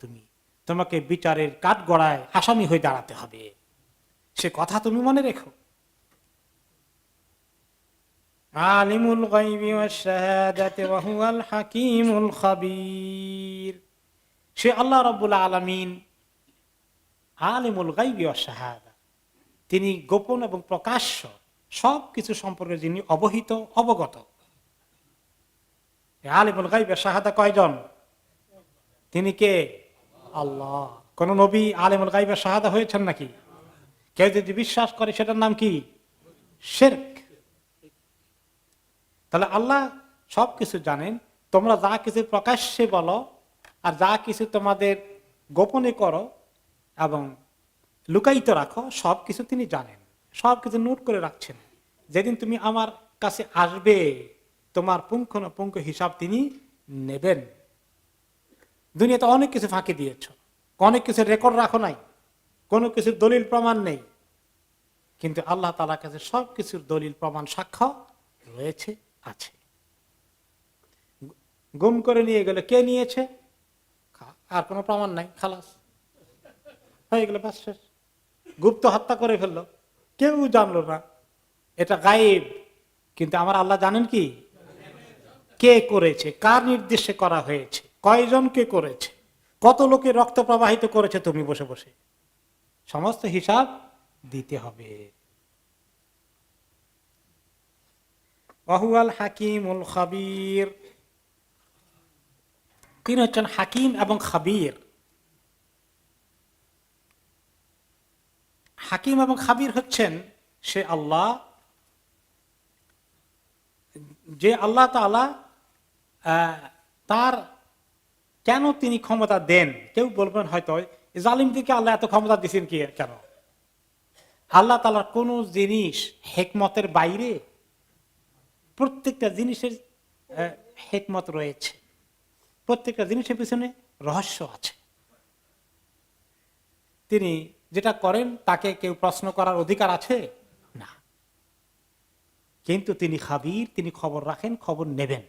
তোমাকে বিচারের কাঠগড়ায় আসামি হয়ে দাঁড়াতে হবে, সে কথা তুমি মনে রেখো। আলিমুল গায়বি ওয়াশ শাহাদাতি ওয়া হুয়াল হাকীমুল খাবীর, সে আল্লাহ রাব্বুল আলামিন আলিমুল গায়বি ওয়াশ শাহাদা, তিনি গোপন এবং প্রকাশ্য সব কিছু সম্পর্কে যিনি অবহিত, অবগত। আলিমুল গায়ব শাহাদা কয়জন? তিনি কে? আল্লাহ। কোন নবী আলিমুল গায়ব শাহাদা হয়েছেন নাকি? কেউ যদি বিশ্বাস করে সেটার নাম কি? শিরক। তাহলে আল্লাহ সবকিছু জানেন। তোমরা যা কিছু প্রকাশ্যে বলো আর যা কিছু তোমাদের গোপনে করো এবং লুকায়িত রাখো, সবকিছু তিনি জানেন, সবকিছু নোট করে রাখছেন। যেদিন তুমি আমার কাছে আসবে তোমার পুঙ্খানুপুঙ্খ হিসাব তিনি নেবেন। দুনিয়াতে অনেক কিছু ফাঁকি দিয়েছ, অনেক কিছু রেকর্ড রাখো নাই, কোনো কিছুর দলিল প্রমাণ নেই, কিন্তু আল্লাহ তাআলার কাছে সবকিছুর দলিল প্রমাণ সাক্ষ্য রয়েছে, আছে। গুম করে নিয়ে গেলে কে নিয়েছে? আর কোনো প্রমাণ নাই, খালাস হয়ে গেল, বাস শেষ। গুপ্ত হত্যা করে ফেললো, কেউ জানলো না, এটা গায়েব। কিন্তু আমার আল্লাহ জানেন কি কে করেছে, কার নির্দেশে করা হয়েছে, কয়জন কে করেছে, কত লোকে রক্ত প্রবাহিত করেছে তুমি বসে বসে, সমস্ত হিসাব দিতে হবে। ওয়াহুয়াল হাকিমুল খাবীর, তিনি হচ্ছেন হাকিম এবং খাবীর। হাকিম এবং খাবীর হচ্ছেন সে আল্লাহ, যে আল্লাহ তাআলা তার কেন তিনি ক্ষমতা দেন। কেউ বলবেন হয়তো জালিমদেরকে আল্লাহ এত ক্ষমতা দিচ্ছেন কি কেন? আল্লাহ তাআলার কোন জিনিস হিকমতের বাইরে? প্রত্যেকটা জিনিসের হিকমত রয়েছে, প্রত্যেকটা জিনিসের পিছনে রহস্য আছে। তিনি যেটা করেন তাকে কেউ প্রশ্ন করার অধিকার আছে না, কিন্তু তিনি খাবীর, তিনি খবর রাখেন, খবর নেবেন।